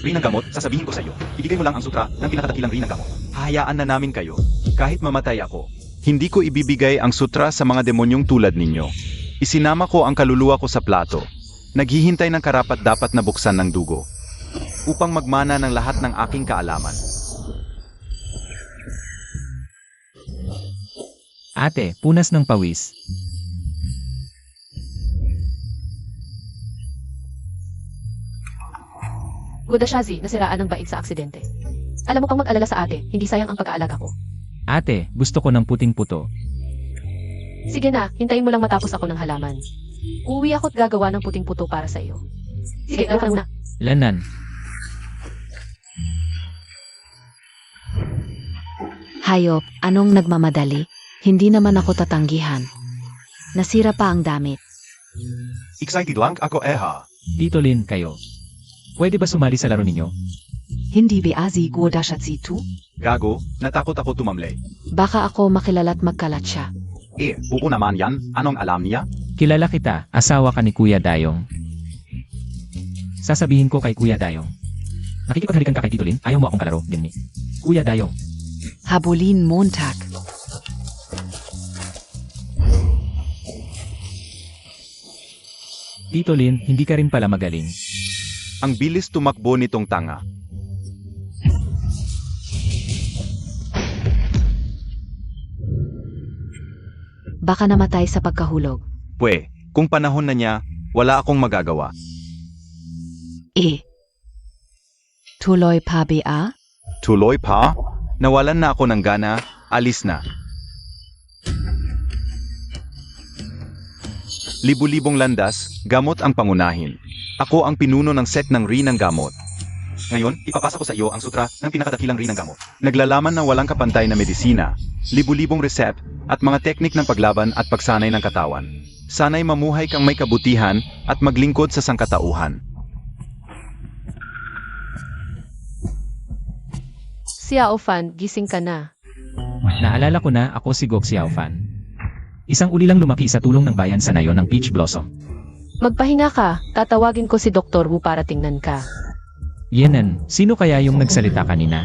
Rinang gamot, sasabihin ko sa iyo. Ibigay mo lang ang sutra ng pinakadakilang rinang gamot. Hahayaan na namin kayo. Kahit mamatay ako. Hindi ko ibibigay ang sutra sa mga demonyong tulad ninyo. Isinama ko ang kaluluwa ko sa plato. Naghihintay ng karapat-dapat na buksan ng dugo. Upang magmana ng lahat ng aking kaalaman. Ate, punas ng pawis. Gudashazi, nasiraan ng bait sa aksidente. Alam mo pang mag-alala sa ate, hindi sayang ang pag-aalaga ko. Ate, gusto ko ng puting puto. Sige na, hintayin mo lang matapos ako ng halaman. Uuwi ako't gagawa ng puting puto para sa iyo. Sige, ano ka muna. Lanan. Hayop, anong nagmamadali? Hindi naman ako tatanggihan. Nasira pa ang damit. Excited lang ako Tito Lin, kayo. Pwede ba sumali sa laro ninyo? Hindi Beazi Gudashazi tu? Gago, natakot ako tumamlay. Baka ako makilala't magkalat siya. Oo naman yan. Anong alam niya? Kilala kita, asawa ka ni Kuya Dayong. Sasabihin ko kay Kuya Dayong. Nakikipaghalikan ka kay Tito Lin, ayaw mo akong kalaro, din ni. Kuya Dayong. Habulin Montag. Tito Lin, hindi ka rin pala magaling. Ang bilis tumakbo nitong tanga. Baka namatay sa pagkahulog. Kung panahon na niya, wala akong magagawa. Tuloy pa Bea? Tuloy pa? Nawalan na ako ng gana, alis na. Libu-libong landas, gamot ang pangunahin. Ako ang pinuno ng set ng rinang gamot. Ngayon, ipapasa ko sa iyo ang sutra ng pinakadakilang rinang gamot. Naglalaman ng walang kapantay na medisina, libu-libong recept, at mga teknik ng paglaban at pagsanay ng katawan. Sana'y mamuhay kang may kabutihan at maglingkod sa sangkatauhan. Xiao Fan, gising ka na. Naalala ko na ako si Gok Xiaofan. Isang uli lang lumaki sa tulong ng bayan sa nayon ng Peach Blossom. Magpahinga ka, tatawagin ko si Dr. Wu para tingnan ka. Yenan, sino kaya yung nagsalita kanina?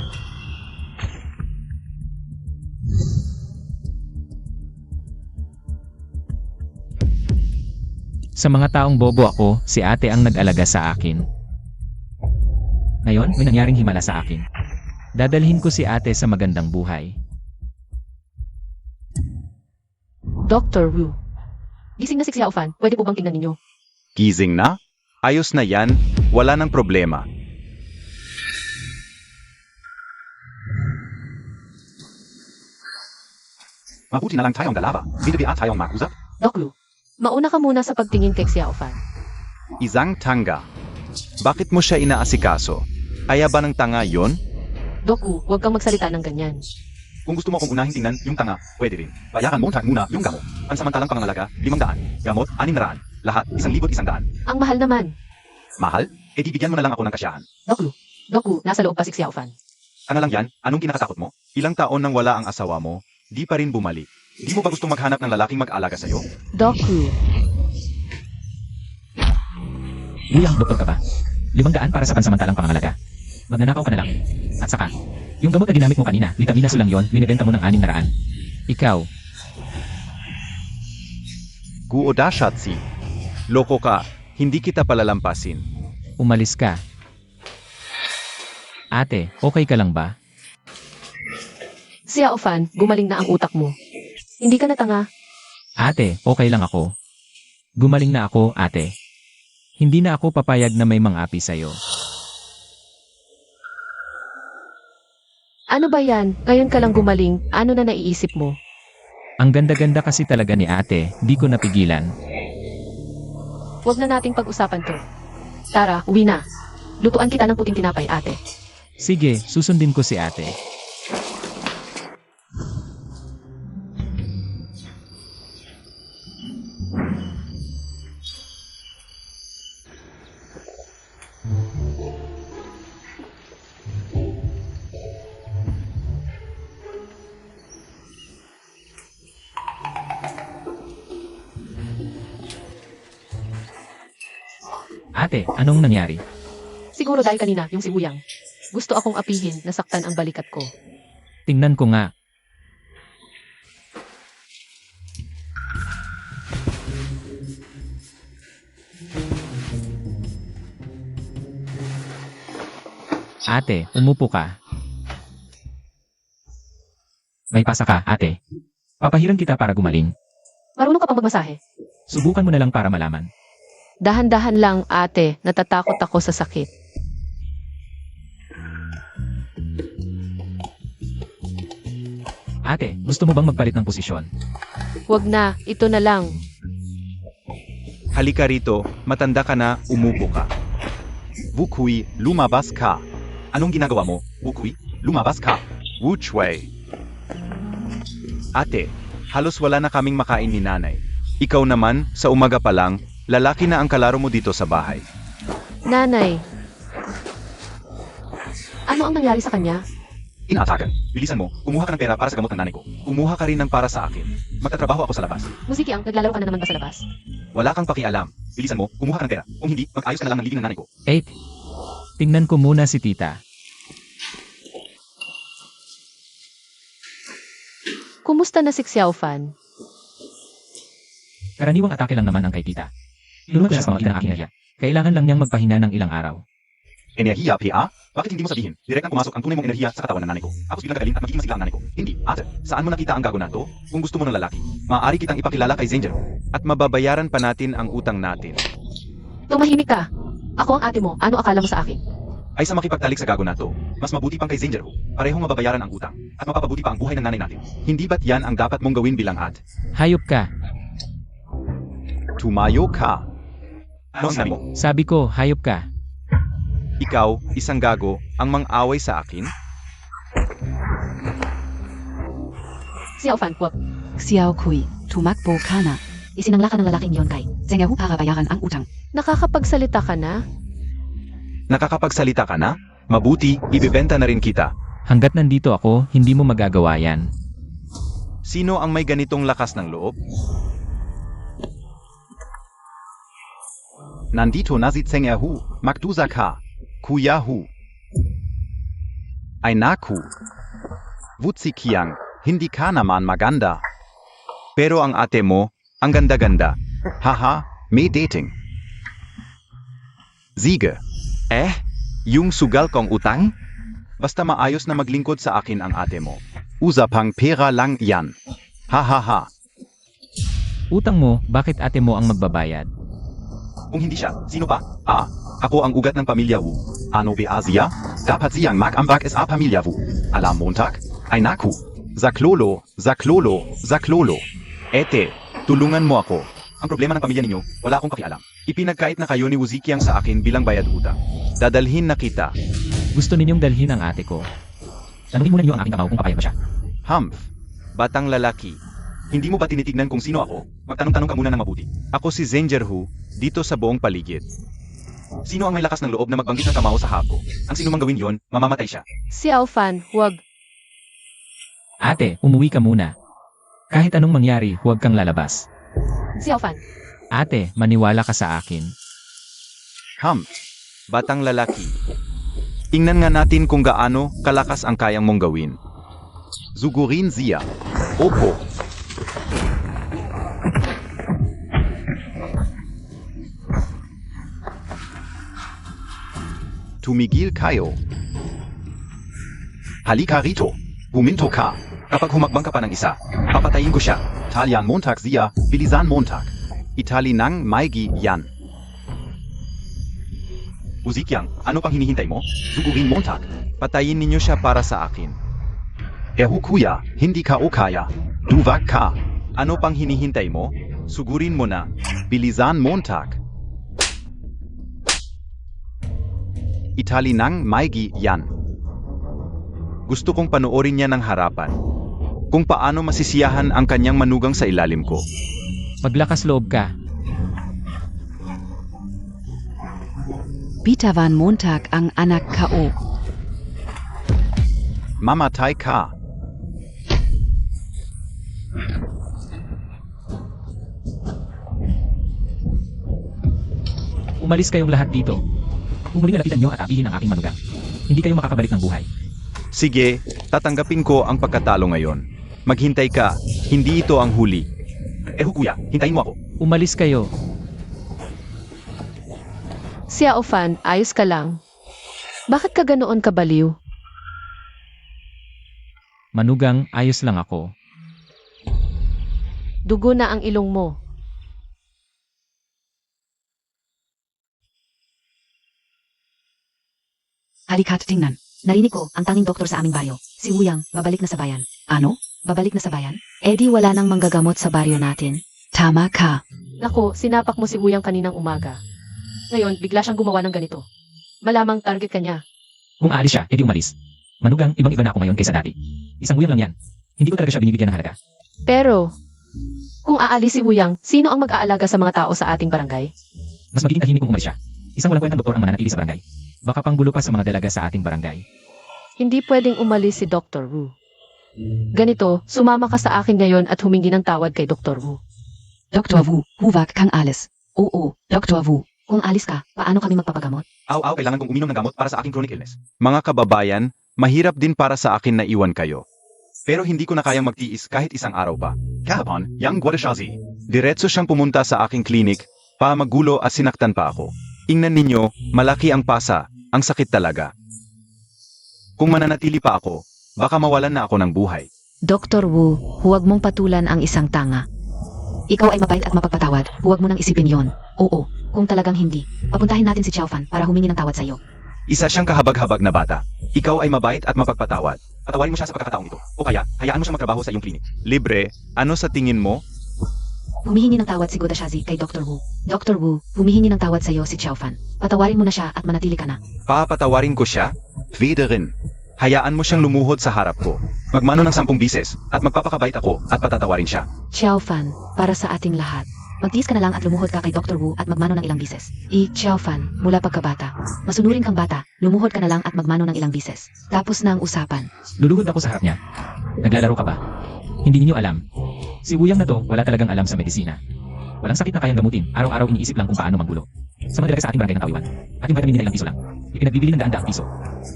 Sa mga taong bobo ako, si ate ang nag-alaga sa akin. Ngayon, may nangyaring himala sa akin. Dadalhin ko si ate sa magandang buhay. Dr. Wu. Gising na si Xiao Fan, pwede po bang tingnan ninyo? Gising na? Ayos na yan, wala nang problema. Mabuti na lang tayong dalawa. Hindi ba tayong mag-usap? Doc Wu, mauna ka muna sa pagtingin kay Xiao Fan. Isang tanga. Bakit mo siya inaasikaso? Kaya ba ng tanga yon? Doc Wu, huwag kang magsalita ng ganyan. Kung gusto mo akong unahin tingnan yung tanga, pwede rin. Bayaran mo muna yung gamot. Pansamantalang pangangalaga, 500. Gamot, 600. Lahat, 1,100. Ang mahal naman. Mahal? Di bigyan mo na lang ako ng kasyahan. Doc Wu, nasa loob pa si Xiao Fan. Ano lang yan? Anong kinakatakot mo? Ilang taon nang wala ang asawa mo, di pa rin bumalik. Di mo ba gustong maghanap ng lalaking mag-alaga sa'yo? Doc Wu, Luyang, doktor ka ba? 500 para sa pansamantalang pangangalaga. Magnanakaw ka na lang. At saka, yung gamot na ginamit mo kanina, vitamina lang yon, binibenta mo ng 600. Ikaw, Guodashatsi. Loko ka, hindi kita palalampasin. umalis ka. Ate, okay ka lang ba? Xiao Fan, gumaling na ang utak mo. Hindi ka na tanga. Ate, okay lang ako. Gumaling na ako, ate. Hindi na ako papayag na may mang-api sa'yo. Ano ba yan? Ngayon ka lang gumaling, ano na naiisip mo? Ang ganda-ganda kasi talaga ni ate, di ko napigilan. Huwag na nating pag-usapan to. Tara, uwi na. Lutuan kita ng puting tinapay, ate. Sige, susundin ko si ate. Ate, anong nangyari? Siguro dahil kanina, yung sibuyang. Gusto akong apihin, nasaktan ang balikat ko. Tingnan ko nga. Ate, umupo ka. May pasa ka, ate. Papahiran kita para gumaling. Marunong ka pang magmasahe. Subukan mo na lang para malaman. Dahan-dahan lang, ate. Natatakot ako sa sakit. Ate, gusto mo bang magpalit ng posisyon? Huwag na, ito na lang. Halika rito, matanda ka na, umupo ka. Wukui, lumabas ka. Anong ginagawa mo, Wukui? Lumabas ka. Wu Chui. Ate, halos wala na kaming makain ni nanay. Ikaw naman, sa umaga pa lang, lalaki na ang kalaro mo dito sa bahay. Nanay. Ano ang nangyari sa kanya? Inaatakan. Bilisan mo, kumuha ka ng pera para sa gamot ng nanay ko. Kumuha ka rin ng para sa akin. Magtatrabaho ako sa labas. Musiki ang, naglalaro ka na naman ba sa labas? Wala kang pakialam. Bilisan mo, kumuha ka ng pera. Kung hindi, mag-ayos ka na lang ng living ng nanay ko. Tingnan ko muna si tita. Kumusta na si Xiaofan? Karaniwang atake lang naman ang kay tita. Inuman ko siya sa mga ng aking enerhiya. Kailangan lang niyang magpahinga ng ilang araw. Enerhiya, PA? Bakit hindi mo sabihin? Direktang pumasok ang tunay mong enerhiya sa katawan ng nanay ko. Tapos biglang kagaling at magiging masigla ang nanay ko. Hindi, ate. Saan mo nakita ang gago na to? Kung gusto mo ng lalaki, maaari kitang ipakilala kay Zenjer. At mababayaran pa natin ang utang natin. Tumahimik ka. Ako ang ate mo. Ano akala mo sa akin? Ay sa makipagtalik sa gago na to, mas mabuti pang kay Zenjer. Parehong mababayaran ang utang. At mapapabuti pa ang buhay ng nanay natin. Hindi ba't yan ang dapat mong gawin bilang ate? Hayop ka. Tumayo ka. Ano ang sabi mo? Sabi ko, hayop ka. Ikaw, isang gago, ang mang-away sa akin? Xiaofan, huwag. Xiao Kui, tumakbo ka na. Isinangla ka ng lalaking yon kay. Zengahu para bayaran ang utang. Nakakapagsalita ka na? Nakakapagsalita ka na? Mabuti, ibebenta na rin kita. Hanggat nandito ako, hindi mo magagawa yan. Sino ang may ganitong lakas ng loob? Nandito na si Zengahu, Magdusa ka. Kuyahu. Ay naku. Wutsikiang, hindi ka naman maganda. Pero ang ate mo, ang ganda-ganda. Haha, may dating. Sige. Yung sugal kong utang? Basta maayos na maglingkod sa akin ang ate mo. Usapang pera lang yan. Hahaha. Utang mo, bakit ate mo ang magbabayad? Kung hindi siya, sino pa? Ako ang ugat ng pamilya Wu. Ano ba siya? Dapat siyang mag-ambag sa pamilya Wu. Alam Montag? Ay naku. Zaklolo, zaklolo, zaklolo. Ete, tulungan mo ako. Ang problema ng pamilya ninyo, wala akong pakialam. Ipinagkait na kayo ni Wuzikiang sa akin bilang bayad utang. Dadalhin na kita. Gusto ninyong dalhin ang ate ko. Tanungin muna niyo ang aking kamao kung papayag ba siya. Humph. Batang lalaki. Hindi mo ba tinitignan kung sino ako? Magtanong-tanong ka muna ng mabuti. Ako si Zenjer Hu, dito sa buong paligid. Sino ang may lakas ng loob na magbanggit ng kamao sa hako? Ang sino mang gawin yon, mamamatay siya. Xiaofan, huwag. Ate, umuwi ka muna. Kahit anong mangyari, huwag kang lalabas. Xiaofan. Ate, maniwala ka sa akin. Humph. Batang lalaki. Tingnan nga natin kung gaano kalakas ang kayang mong gawin. Zugurin siya. Opo. Tumigil kayo. Halika rito. Huminto ka. Kapag humakbang ka pa ng isa, papatayin ko siya. Talian Montag siya, bilisan Montag. Itali ng maigi yan. Uzikyang, ano pang hinihintay mo? Sugurin Montag. Patayin ninyo siya para sa akin. Kuya, hindi ka o kaya. Duwag ka. Ano pang hinihintay mo? Sugurin mo na. Bilisan Montag. Itali ng maigi yan. Gusto kong panoorin niya ng harapan. Kung paano masisiyahan ang kanyang manugang sa ilalim ko. Maglakas loob ka. Bitawan Montag ang anak KO. Mamatay ka. Umalis kayong lahat dito. Kung muling lalapitan niyo at apihin ang aking manugang, hindi kayo makakabalik ng buhay. Sige, tatanggapin ko ang pagkatalo ngayon. Maghintay ka, hindi ito ang huli. Kuya, hintayin mo ako. Umalis kayo. Xiao Fan, ayos ka lang. Bakit ka ganoon kabaliw? Manugang, ayos lang ako. Dugo na ang ilong mo. Halika't tingnan. Narinig ko ang tanging doktor sa aming baryo. Si Wuyang, babalik na sa bayan. Ano? Babalik na sa bayan? Eh di wala nang manggagamot sa baryo natin. Tama ka. Naku, sinapak mo si Uyang kaninang umaga. Ngayon, bigla siyang gumawa ng ganito. Malamang target ka niya. Kung aalis siya, edi umalis. Manugang, ibang-iba na ako ngayon kaysa dati. Isang Wuyang lang yan. Hindi ko talaga siya binibigyan ng halaga. Pero, kung aalis si Uyang, sino ang mag-aalaga sa mga tao sa ating barangay? Mas magiging tahimik kung umalis siya. Isang walang kwentang doktor ang mananatili sa barangay. Baka panggulo pa sa mga dalaga sa ating barangay. Hindi pwedeng umalis si Dr. Wu. Ganito, sumama ka sa akin ngayon at humingi ng tawad kay Dr. Wu. Dr. Wu, huwag kang alis. Oo, Dr. Wu. Kung alis ka, paano kami magpapagamot? Aw, kailangan kong uminom ng gamot para sa aking chronic illness. Mga kababayan, mahirap din para sa akin na iwan kayo. Pero hindi ko na kayang magtiis kahit isang araw pa. Kahapon, Yang Guadashazi. Diretso siyang pumunta sa aking klinik, magulo at sinaktan pa ako. Ingnan ninyo, malaki ang pasa, ang sakit talaga. Kung mananatili pa ako, baka mawalan na ako ng buhay. Dr. Wu, huwag mong patulan ang isang tanga. Ikaw ay mabait at mapagpatawad. Huwag mo nang isipin yon. Oo, kung talagang hindi, papuntahin natin si Xiao Fan para humingi ng tawad sa iyo. Isa siyang kahabag-habag na bata. Ikaw ay mabait at mapagpatawad. Patawarin mo siya sa pagkakataong ito. O kaya, hayaan mo siya magtrabaho sa iyong klinik. Libre, ano sa tingin mo? Humihingi ng tawad si Godashazi kay Dr. Wu. Dr. Wu, humihingi ng tawad sa iyo si Xiao Fan. Patawarin mo na siya at manatili ka na. Papatawarin ko siya? Wiederin. Hayaan mo siyang lumuhod sa harap ko. Magmano ng 10 bises at magpapakabait ako at patatawarin siya. Xiao Fan, para sa ating lahat. Magtiis ka na lang at lumuhod ka kay Dr. Wu at magmano ng ilang bises. Xiao Fan, mula pagkabata. Masunurin kang bata, lumuhod ka na lang at magmano ng ilang bises. Tapos na ang usapan. Luluhod ako sa harap niya. Naglalaro ka ba? Hindi niyo alam. Si Wuyang na to, wala talagang alam sa medisina. Walang sakit na kayang gamutin. Araw-araw iniisip lang kung paano manggulo. Sa mga dalaga sa ating barangay ng Tawiwan, ating vitamin nila ilang piso lang. Ipinagbibili ng daan-daang piso.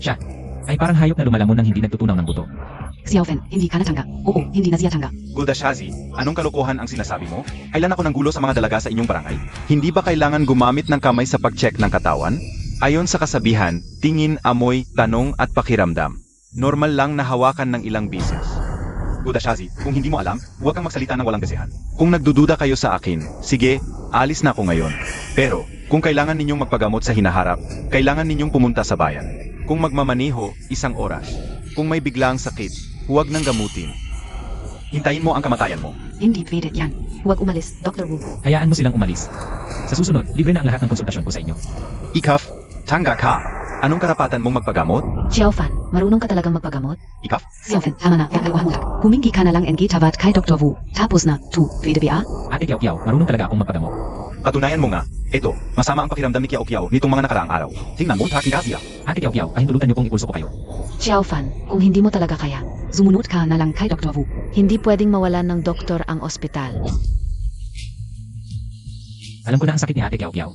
Siya ay parang hayop na lumalamon ng hindi nagtutunaw ng buto. Xiao Fan, hindi ka natangga. Oo, hindi na siya tangga. Gudashazi, anong kalokohan ang sinasabi mo? Kailan ako ng gulo sa mga dalaga sa inyong barangay? Hindi ba kailangan gumamit ng kamay sa pag-check ng katawan? Ayon sa kasabihan, tingin, amoy, tanong at pakiramdam. Normal lang na hawakan ng ilang bises. Gudashazi, kung hindi mo alam, huwag kang magsalita ng walang basehan. Kung nagdududa kayo sa akin, sige, alis na ako ngayon. Pero, kung kailangan ninyong magpagamot sa hinaharap, kailangan ninyong pumunta sa bayan. Kung magmamaniho, 1 oras. Kung may biglaang sakit, huwag nang gamutin. Hintayin mo ang kamatayan mo. Hindi pwede yan. Huwag umalis, Dr. Wu. Hayaan mo silang umalis. Sa susunod, libre na ang lahat ng konsultasyon ko sa inyo. Ikaf, tangga ka. Anong karapatan mong magpagamot? Xiao Fan, marunong ka talagang magpagamot? Ikaf, Xiao Fan, tama na. Ang mo. Humingi ka na lang ng gitawad kay Dr. Wu. Tapos na, pwede ba? Ate Kiao, marunong talaga akong magpagamot. patunayan mo nga. Ito, masama ang pakiramdam ni Kiao nitong mga nakaraang araw. Tingnan mo, taking gasya. Ate Kiao, pahintulutan niyo kung ipulso ko kayo. Xiao Fan, kung hindi mo talaga kaya, Zumunod ka na lang kay Dr. Wu. hindi pwedeng mawalan ng doktor ang ospital. Alam ko na ang sakit ni Ate Kiao.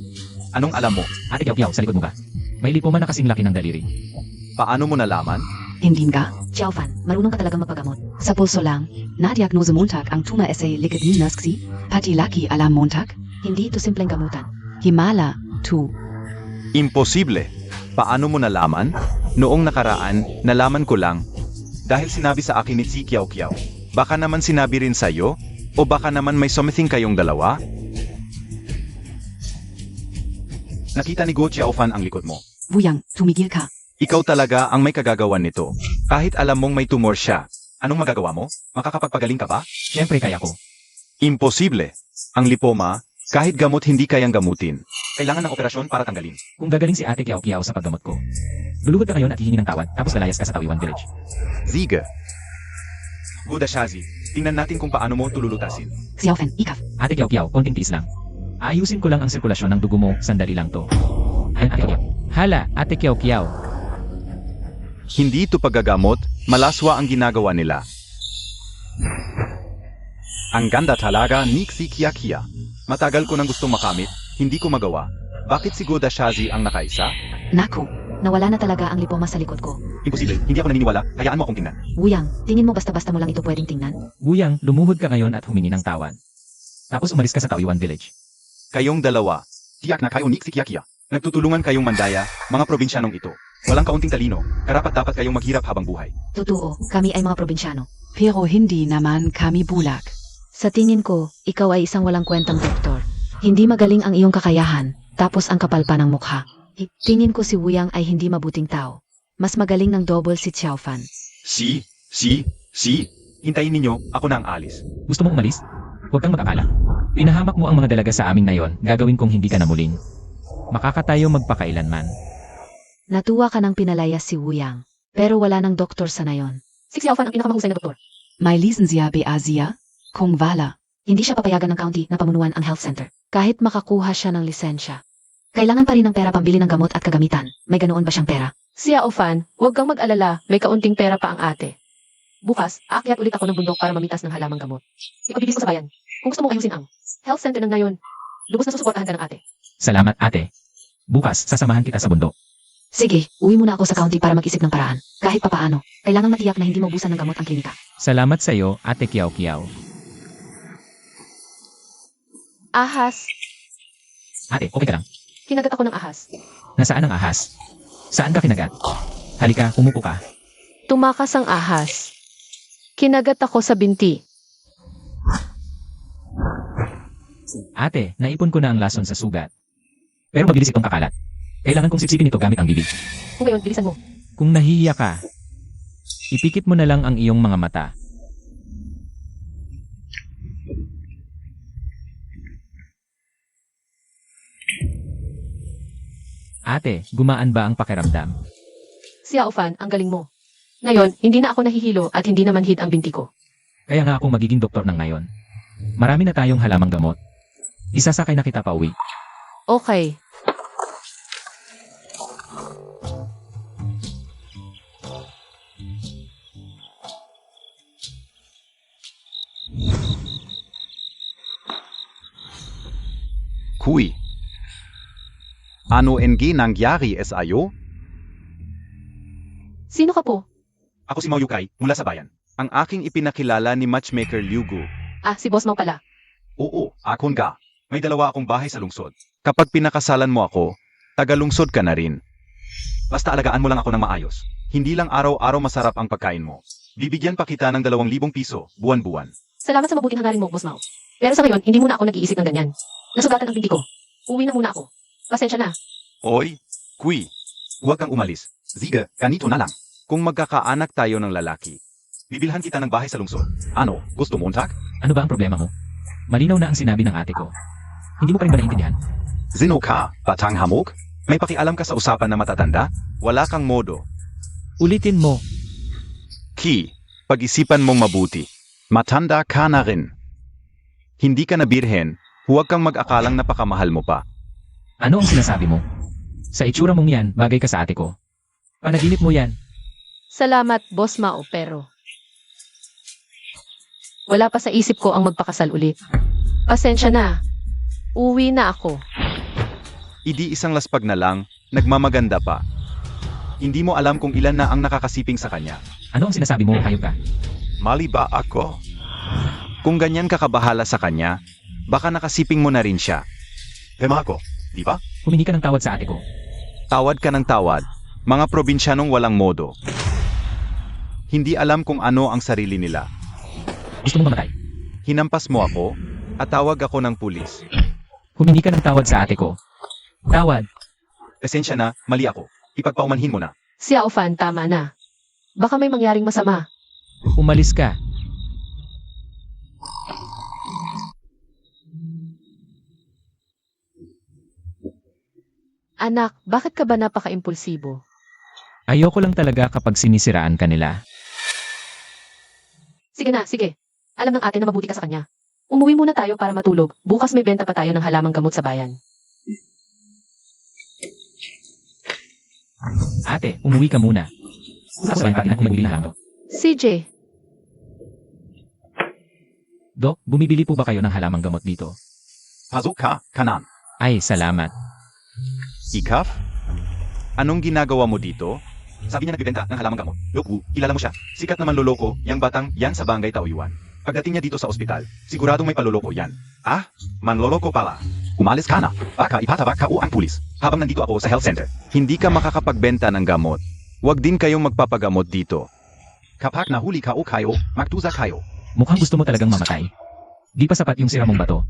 Anong alam mo? Ate Kiao, sa likod mo ba? May lipoma na kasing laki ng daliri. Paano mo nalaman? Hindi ka? Xiao Fan, marunong ka talagang magpagamot. Sa pulso lang, na-diagnose Montag ang tumor-essay likod ni Nuskzi, pati laki alam Montag, Hindi ito simpleng gamutan. Himala, 2. Imposible. Paano mo nalaman? Noong nakaraan, nalaman ko lang. Dahil sinabi sa akin ni si Kiao. Baka naman sinabi rin sa'yo? O baka naman may something kayong dalawa? Nakita ni Go Xiaofan ang likod mo. Wuyang, tumigil ka. Ikaw talaga ang may kagagawan nito. Kahit alam mong may tumor siya. Anong magagawa mo? Makakapagpagaling ka ba? Siyempre kaya ko. Imposible. Ang lipoma, kahit gamot hindi kayang gamutin. Kailangan ng operasyon para tanggalin. Kung gagaling si Ate Kiao sa paggamot ko. Luluhod ka ngayon at hihingi ng tawad, tapos lalayas ka sa Tawiwan Village. Ziga. Gudashazi, tingnan natin kung paano mo tululutasin. Xiao Fan, ikaf. Ate Kiao, konting tiis lang. Ayusin ko lang ang sirkulasyon ng dugo mo, sandali lang to. Ayan, Ate Kiao. Hala, Ate Kiao. Hindi ito paggagamot, malaswa ang ginagawa nila. Ang ganda talaga ni si Kia. Matagal ko nang gustong makamit, hindi ko magawa. Bakit si Goda Shazi ang nakaisa? Naku, Nawala na talaga ang lipoma sa likod ko. Imposible, hindi ako naniniwala, hayaan mo akong tingnan. Wuyang, tingin mo basta-basta mo lang ito pwedeng tingnan? Wuyang, lumuhod ka ngayon at humingi ng tawad. Tapos umalis ka sa Taoyuan Village. Kayong dalawa, tiyak na kayo ni si Kiakia. Nagtutulungan kayong mandaya, mga probinsyanong ito. Walang kaunting talino, karapat-dapat kayong maghirap habang buhay. Totoo, kami ay mga probinsyano. pero hindi naman kami bulag. Sa tingin ko, ikaw ay isang walang kwentang doktor. Hindi magaling ang iyong kakayahan, tapos ang kapal pa ng mukha. Tingin ko si Wuyang ay hindi mabuting tao. Mas magaling ng double si Xiaofan. Si, hintayin ninyo, ako na ang alis. Gusto mong umalis? Huwag kang mag-akala. Pinahamak mo ang mga dalaga sa amin na yon, gagawin kong hindi ka na muling. Makakatayo magpakailanman. Natuwa ka ng pinalayas si Wuyang, pero wala ng doktor sa nayon. Si Xiaofan ang pinakamahusay na doktor. May lisensya ba Asia? Kung wala, Hindi siya papayagan ng county na pamunuan ang health center. Kahit makakuha siya ng lisensya. Kailangan pa rin ng pera pambili ng gamot at kagamitan. May ganoon ba siyang pera? Si Xiaofan, huwag kang mag-alala, may kaunting pera pa ang ate. Bukas, aakyat ulit ako ng bundok para mamitas ng halamang gamot. Ipabibis ko sa bayan. Kung gusto mong ayusin ang health center ng ngayon, lubos na susuportahan ka ng ate. Salamat, ate. Bukas, sasamahan kita sa bundok. Sige, uwi muna ako sa county para mag-isip ng paraan. Kahit papaano, kailangan matiyak na hindi maubusan ng gamot ang klinika. Salamat sa iyo, ate Kiao Kiao. Ahas, Ate, okay ka lang? kinagat ako ng ahas. Nasaan ang ahas? Saan ka kinagat? Halika, umupo ka. Tumakas ang ahas. Kinagat ako sa binti. Ate, naipon ko na ang lason sa sugat. Pero mabilis itong kakalat. Kailangan kong sipsipin ito gamit ang bibig. Kung ngayon, bilisan mo. Kung nahihiya ka, ipikit mo na lang ang iyong mga mata. Ate, gumaan ba ang pakiramdam? Si Xiaofan, ang galing mo. Ngayon, hindi na ako nahihilo at hindi na manhid ang binti ko. Kaya nga ako magiging doktor ng ngayon. Marami na tayong halamang gamot. Isasakay na kita pa uwi. Okay. Kui. Ano NG nangyari SIO? Sino ka po? Ako si Mao Yukay, mula sa bayan. Ang aking ipinakilala ni Matchmaker Liu Gu. Ah, si Boss Mau pala. Oo, akon ka. May dalawa akong bahay sa lungsod. Kapag pinakasalan mo ako, taga-lungsod ka na rin. Basta alagaan mo lang ako ng maayos. Hindi lang araw-araw masarap ang pagkain mo. Bibigyan pa kita ng 2,000 piso, buwan-buwan. Salamat sa mabuting hangarin mo, Boss Mau. Pero sa ngayon, hindi muna ako nag-iisip ng ganyan. Nasugatan ang binti ko. Uwi na muna ako. Pasensya na. Oy, Kui, huwag kang umalis. Ziga, ganito na lang. Kung magkakaanak tayo ng lalaki, bibilhan kita ng bahay sa lungsod. Ano, gusto mo untak? Ano ba ang problema mo? Malinaw na ang sinabi ng ate ko. Hindi mo pa rin ba naiintindihan? Zino ka, batang hamog? May pakialam ka sa usapan na matatanda? Wala kang modo. Ulitin mo. Ki, pag-isipan mong mabuti. Matanda ka na rin. Hindi ka na birhen, huwag kang mag-akalang napakamahal mo pa. Ano ang sinasabi mo? Sa itsura mong yan, bagay ka sa ate ko. Panaginip mo yan. Salamat, Boss Mau, pero wala pa sa isip ko ang magpakasal ulit. Pasensya na. Uwi na ako. Idi isang laspag na lang, nagmamaganda pa. Hindi mo alam kung ilan na ang nakakasiping sa kanya. Ano ang sinasabi mo, hayop ka? Mali ba ako? Kung ganyan ka kabahala sa kanya, baka nakasiping mo na rin siya. Pema ako, di ba? Humingi ka ng tawad sa ate ko. Tawad ka ng tawad, mga probinsyanong walang modo. Hindi alam kung ano ang sarili nila. Gusto mong mamatay? Hinampas mo ako, at tawag ako ng pulis. Humingi ka ng tawad sa ate ko. Tawad. Pasensya na, mali ako. Ipagpaumanhin mo na. Si Xiaofan, tama na. Baka may mangyaring masama. Umalis ka. Anak, bakit ka ba napaka-impulsibo? Ayoko lang talaga kapag sinisiraan ka nila. Sige na, sige. Alam ng ate na mabuti ka sa kanya. Umuwi muna tayo para matulog. Bukas may benta pa tayo ng halamang gamot sa bayan. Ate, umuwi ka muna. Tapos ba yung bumibili na lang to? CJ, Dok, bumibili po ba kayo ng halamang gamot dito? Pasok ka, kanan. Ay, salamat. Ikaf? Anong ginagawa mo dito? Sabi niya nagbibenta ng halamang gamot. Loku, kilala mo siya. Sikat naman loloko, yang batang yan sa Barangay Taoyuan. Pagdating niya dito sa ospital, siguradong may paloloko yan. Ah, manloloko pala. Umalis ka na. Baka ipatabak ka o ang pulis. Habang nandito ako sa health center. Hindi ka makakapagbenta ng gamot. Huwag din kayong magpapagamot dito. Kapag nahuli ka o kayo, magtuza kayo. Mukhang gusto mo talagang mamatay. Di pa sapat yung sira mong bato.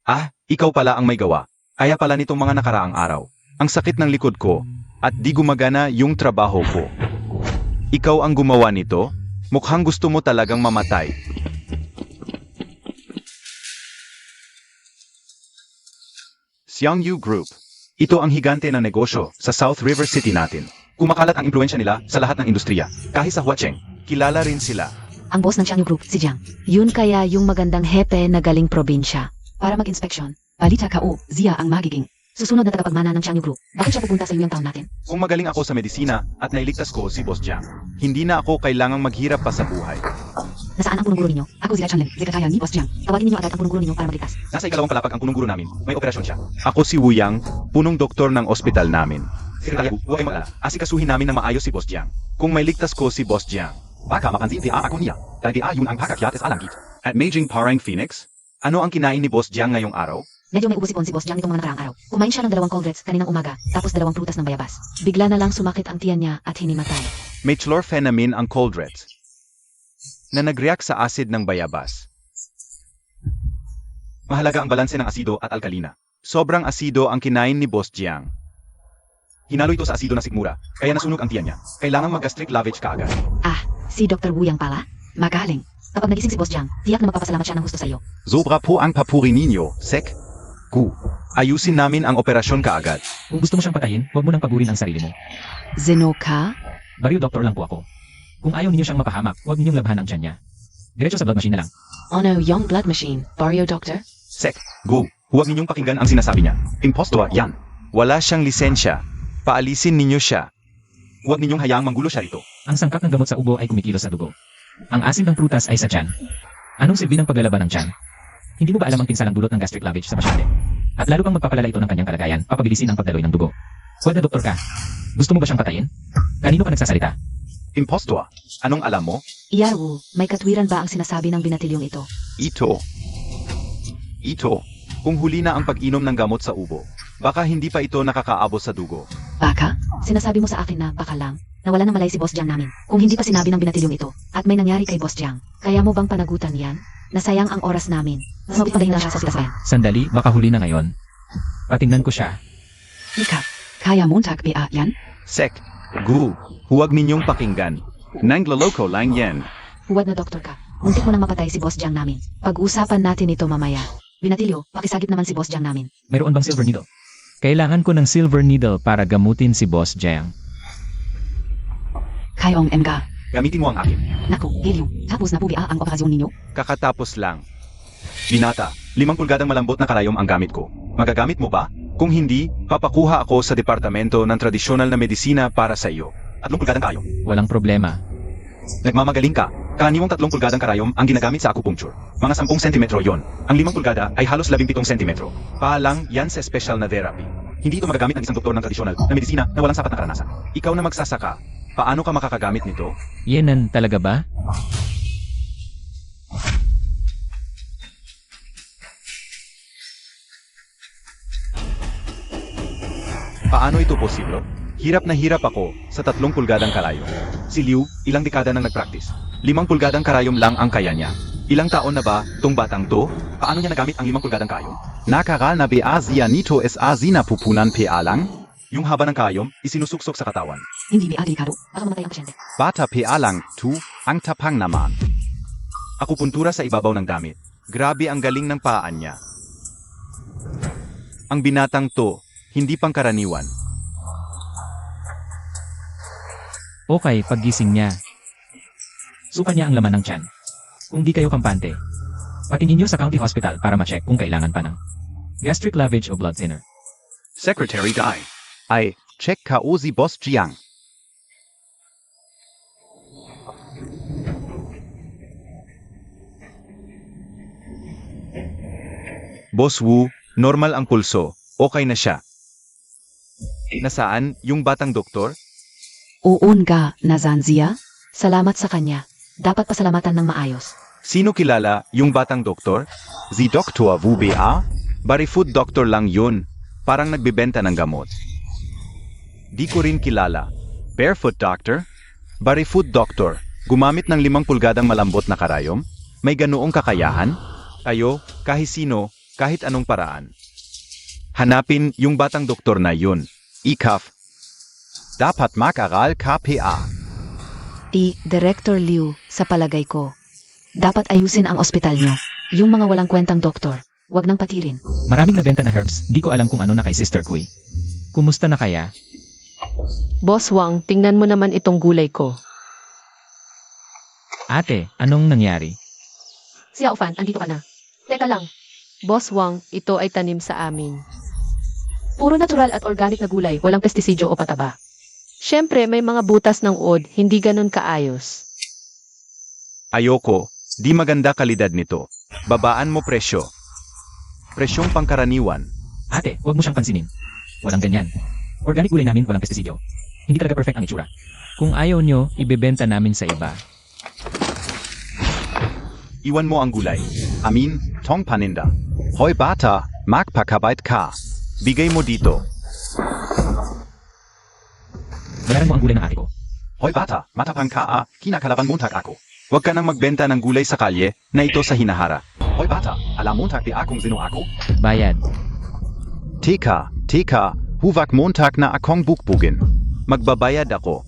Ah, ikaw pala ang may gawa. Kaya pala nitong mga nakaraang araw. Ang sakit ng likod ko, at di gumagana yung trabaho ko. Ikaw ang gumawa nito? Mukhang gusto mo talagang mamatay. Xiangyu Group. Ito ang higante ng negosyo sa South River City natin. Kumakalat ang impluensya nila sa lahat ng industriya. Kahit sa Huacheng, kilala rin sila. Ang boss ng Xiangyu Group, si Jiang. Yun kaya yung magandang hepe na galing probinsya. Para mag-inspeksyon. Balita ka o, Zia ang magiging. Susunod na tagapagmana ng Xiangyu Group. Bakit siya pupunta sa iyo yung town natin? Kung magaling ako sa medisina at nailigtas ko si Boss Jiang, hindi na ako kailangang maghirap pa sa buhay. Nasaan ang punong guro ninyo? Ako Zia Chanlin, sekretaya ni Boss Jiang. Tawagin ninyo agad ang punong guro ninyo para magligtas. Nasa ikalawang palapag ang punong guro namin. May operasyon siya. Ako si Wu Yang, punong doktor ng ospital namin. Sekretarya, huwag kayong mag-alala. Asikasuhin namin ng maayos si Boss Jiang. Kung may ligtas ko si Boss Jiang, baka mapansin dia ako niya. Dahil dia yun ang hakakyat sa alangkit. At Beijing Parang Phoenix, ano ang kinain ni Boss Jiang ngayong araw? Medyo may ubusipon si Boss Jiang nitong mga nakaraang araw. Kumain siya ng 2 cold reds kaninang umaga, tapos 2 prutas ng bayabas. Bigla na lang sumakit ang tiyan niya at hinimatay. May chlorphenamine ang cold reds na nag-react sa acid ng bayabas. Mahalaga ang balanse ng asido at alkalina. Sobrang asido ang kinain ni Boss Jiang. Hinalo ito sa asido na sikmura, kaya nasunog ang tiyan niya. Kailangan mag-gastric lavage kaagad. Ah, si Dr. Wu Yang pala? Magaling. Kapag nagising si Boss Jiang, tiyak na magpapasalamat siya ng gusto sa iyo. Sobra po ang papuri ninyo, Sek. Ku. Ayusin namin ang operasyon kaagad. Kung gusto mo siyang patayin, huwag mo nang pagurin ang sarili mo. Zeno ka? Baryo doktor lang po ako. Kung ayaw ninyo siyang mapahamak, huwag ninyong labhan ang tiyan niya. Diretso sa blood machine na lang. Ono young blood machine. Barrio doctor? Sek. Go. Huwag ninyong pakinggan ang sinasabi niya. Impostor yan. Wala siyang lisensya. Paalisin ninyo siya. Huwag ninyong hayaang manggulo siya rito. Ang sangkap ng gamot sa ubo ay kumikilos sa dugo. Ang asin ng prutas ay sa tiyan. Anong silbi ng paglalaban ng tiyan? Hindi mo ba alam ang pinsalang dulot ng gastric lavage sa pasyente? At lalo pang magpapalala ito ng kanyang kalagayan, papabilisin ang pagdaloy ng dugo. Huwag na doktor ka. Gusto mo ba siyang patayin? Kanino ka nagsasalita? Impostor. Anong alam mo? Iyarwu, may katwiran ba ang sinasabi ng binatilyong ito? Ito. Kung huli na ang pag-inom ng gamot sa ubo, baka hindi pa ito nakakaabot sa dugo. Baka? Sinasabi mo sa akin na baka lang, nawala ng malay si Boss Jiang namin. Kung hindi pa sinabi ng binatilyong ito, at may nangyari kay Boss Jiang, kaya mo bang panagutan yan? Nasayang ang oras namin. Mas mabit padahin na siya sa ospital. Sandali, baka huli na ngayon. Patingnan ko siya. Ika. Kaya Montag ba yan? Sek. Gu. Huwag ninyong pakinggan. Nangloloko lang yan. Huwag na doktor ka. Muntik mo nang mapatay si Boss Jiang namin. Pag-uusapan natin ito mamaya. Binatilyo, pakisagip naman si Boss Jiang namin. Mayroon bang silver needle? Kailangan ko ng silver needle para gamutin si Boss Jiang. Kayong Mga. Gamitin mo ang akin. Naku, Helio. Tapos na po ba ang operasyon ninyo? Kakatapos lang. Binata, 5 pulgadang malambot na karayom ang gamit ko. Magagamit mo ba? Kung hindi, papakuha ako sa departamento ng tradisyonal na medisina para sa iyo. 3 pulgadang karayom. Walang problema. Nagmamagaling ka. Karaniwang 3 pulgadang karayom ang ginagamit sa acupuncture. Mga 10 sentimetro yon. Ang 5 pulgada ay halos 17 sentimetro. Paalang yan sa special na therapy. Hindi ito magagamit ng isang doktor ng tradisyonal na medisina na walang sapat na karanasan. Ikaw na magsasaka. Paano ka makakagamit nito? Yenan talaga ba? Paano ito posible? Hirap na hirap ako sa 3 pulgadang karayom. Si Liu, ilang dekada nang nagpractice. 5 pulgadang karayom lang ang kaya niya. Ilang taon na ba tong batang to? Paano niya nagamit ang 5 pulgadang karayom? Nakaral na ba siya nito es azina pupunan pa lang? Yung haba ng karayom, isinusuksok sa katawan. Hindi ba delikado? Baka mamatay ang pasyente. Bata pa lang, ang tapang naman. Akupuntura sa ibabaw ng damit. Grabe ang galing ng paan niya. Ang binatang to, hindi pangkaraniwan. Okay, paggising niya. Sukan niya ang laman ng tiyan. Kung di kayo kampante, patingin niyo sa county hospital para ma-check kung kailangan pa ng gastric lavage o blood thinner. Secretary Dai. Ay, check ka o si Boss Jiang. Boss Wu, normal ang pulso. Okay na siya. Nasaan yung batang doktor? Oon ga nasan siya? Salamat sa kanya. Dapat pasalamatan ng maayos. Sino kilala yung batang doktor? Si Dr. Wu Ba? Bari food doctor lang yun. Parang nagbebenta ng gamot. Di ko rin kilala. Barefoot doctor? Bari food doctor. Gumamit ng 5 pulgadang malambot na karayom? May ganoong kakayahan? Kayo, kahit sino, kahit anong paraan. Hanapin yung batang doktor na yun. Ikaf. Dapat mag-aral ka PA. Director Liu, sa palagay ko. Dapat ayusin ang ospital nyo. Yung mga walang kwentang doktor, wag nang patirin. Maraming nabenta na herbs, di ko alam kung ano na kay Sister Kui. Kumusta na kaya? Boss Wang, tingnan mo naman itong gulay ko. Ate, anong nangyari? Si Yaofan, andito ka na. Teka lang. Boss Wang, ito ay tanim sa amin. Puro natural at organic na gulay, walang pestisidyo o pataba. Siyempre, may mga butas ng uod, hindi ganun kaayos. Ayoko. Di maganda kalidad nito. Babaan mo presyo. Presyong pangkaraniwan. Ate, huwag mo siyang pansinin. Walang ganyan. Organic gulay namin, walang pestisidyo. Hindi talaga perfect ang itsura. Kung ayaw nyo, ibebenta namin sa iba. Iwan mo ang gulay. Amin, tong paninda. Hoy bata, magpakabait ka. Bigay mo dito. Bayaran mo ang gulay ng ate ko. Hoy bata, matapang ka kinakalaban montag ako. Huwag ka nang magbenta ng gulay sa kalye na ito sa hinahara. Hoy bata, alam montag di akong sino ako? Bayad. Teka, huwag montag na akong bukbugin. Magbabayad ako.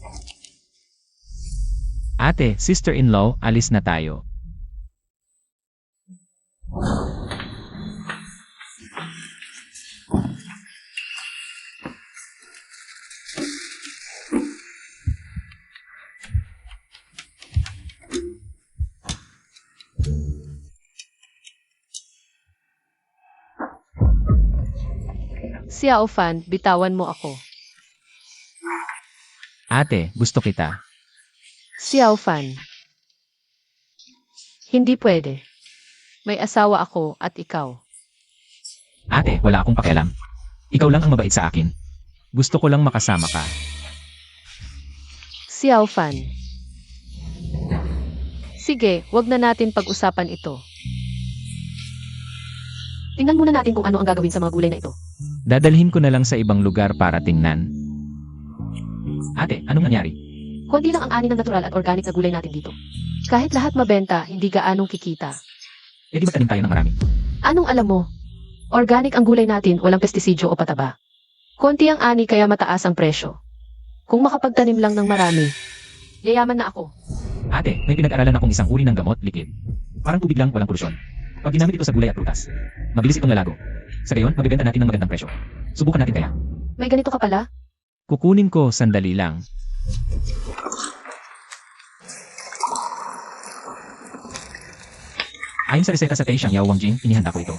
Ate, sister-in-law, alis na tayo. Si Yaofan, bitawan mo ako. Ate, gusto kita. Si Yaofan. Hindi pwede. May asawa ako at ikaw. Ate, wala akong pakialam. Ikaw lang ang mabait sa akin. Gusto ko lang makasama ka. Si Yaofan. Sige, wag na natin pag-usapan ito. Tingnan muna natin kung ano ang gagawin sa mga gulay na ito. Dadalhin ko na lang sa ibang lugar para tingnan. Ate, anong nangyari? Konti lang ang ani ng natural at organic na gulay natin dito. Kahit lahat mabenta, hindi gaanong kikita. Eh di ba tanim tayo ng marami? Anong alam mo? Organic ang gulay natin, walang pestisidyo o pataba. Konti ang ani kaya mataas ang presyo. Kung makapagtanim lang ng marami, yayaman na ako. Ate, may pinag-aralan akong isang uri ng gamot, likid. Parang tubig lang, walang polusyon. Pag ginamit ito sa gulay at prutas, mabilis itong lalago. Sa gayon, mabibenta natin ng magandang presyo. Subukan natin kaya. May ganito ka pala? Kukunin ko sandali lang. Ayon sa reseta sa Tei Xiangyao Wangjing, inihanda ko ito.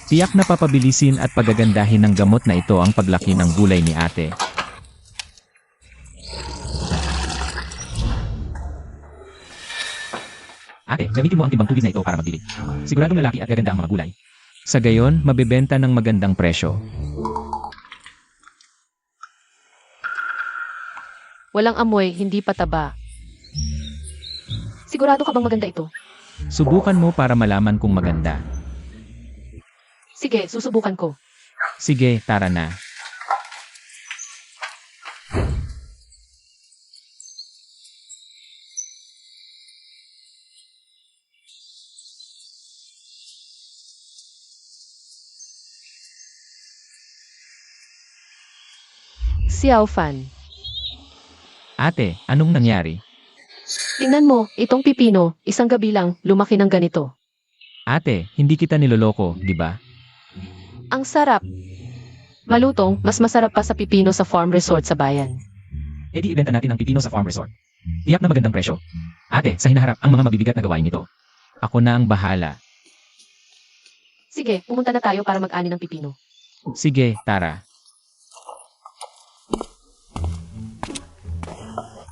Tiyak na papabilisin at pagagandahin ng gamot na ito ang paglaki ng gulay ni ate. Ate, gamitin mo ang timbang tubig na ito para magdilig. Siguradong lalaki at gaganda ang mga gulay. Sa gayon, mabibenta ng magandang presyo. Walang amoy, hindi pataba. Sigurado ka bang maganda ito? Subukan mo para malaman kung maganda. Sige, susubukan ko. Sige, tara na. Si Yaofan. Ate, anong nangyari? Tingnan mo, itong pipino, isang gabi lang, lumaki ng ganito. Ate, hindi kita niloloko, di ba? Ang sarap. Malutong, mas masarap pa sa pipino sa farm resort sa bayan. E di ibenta natin ang pipino sa farm resort. Tiyak na magandang presyo. Ate, sa hinaharap ang mga mabibigat na gawain nito. Ako na ang bahala. Sige, pumunta na tayo para mag-ani ng pipino. Sige, tara.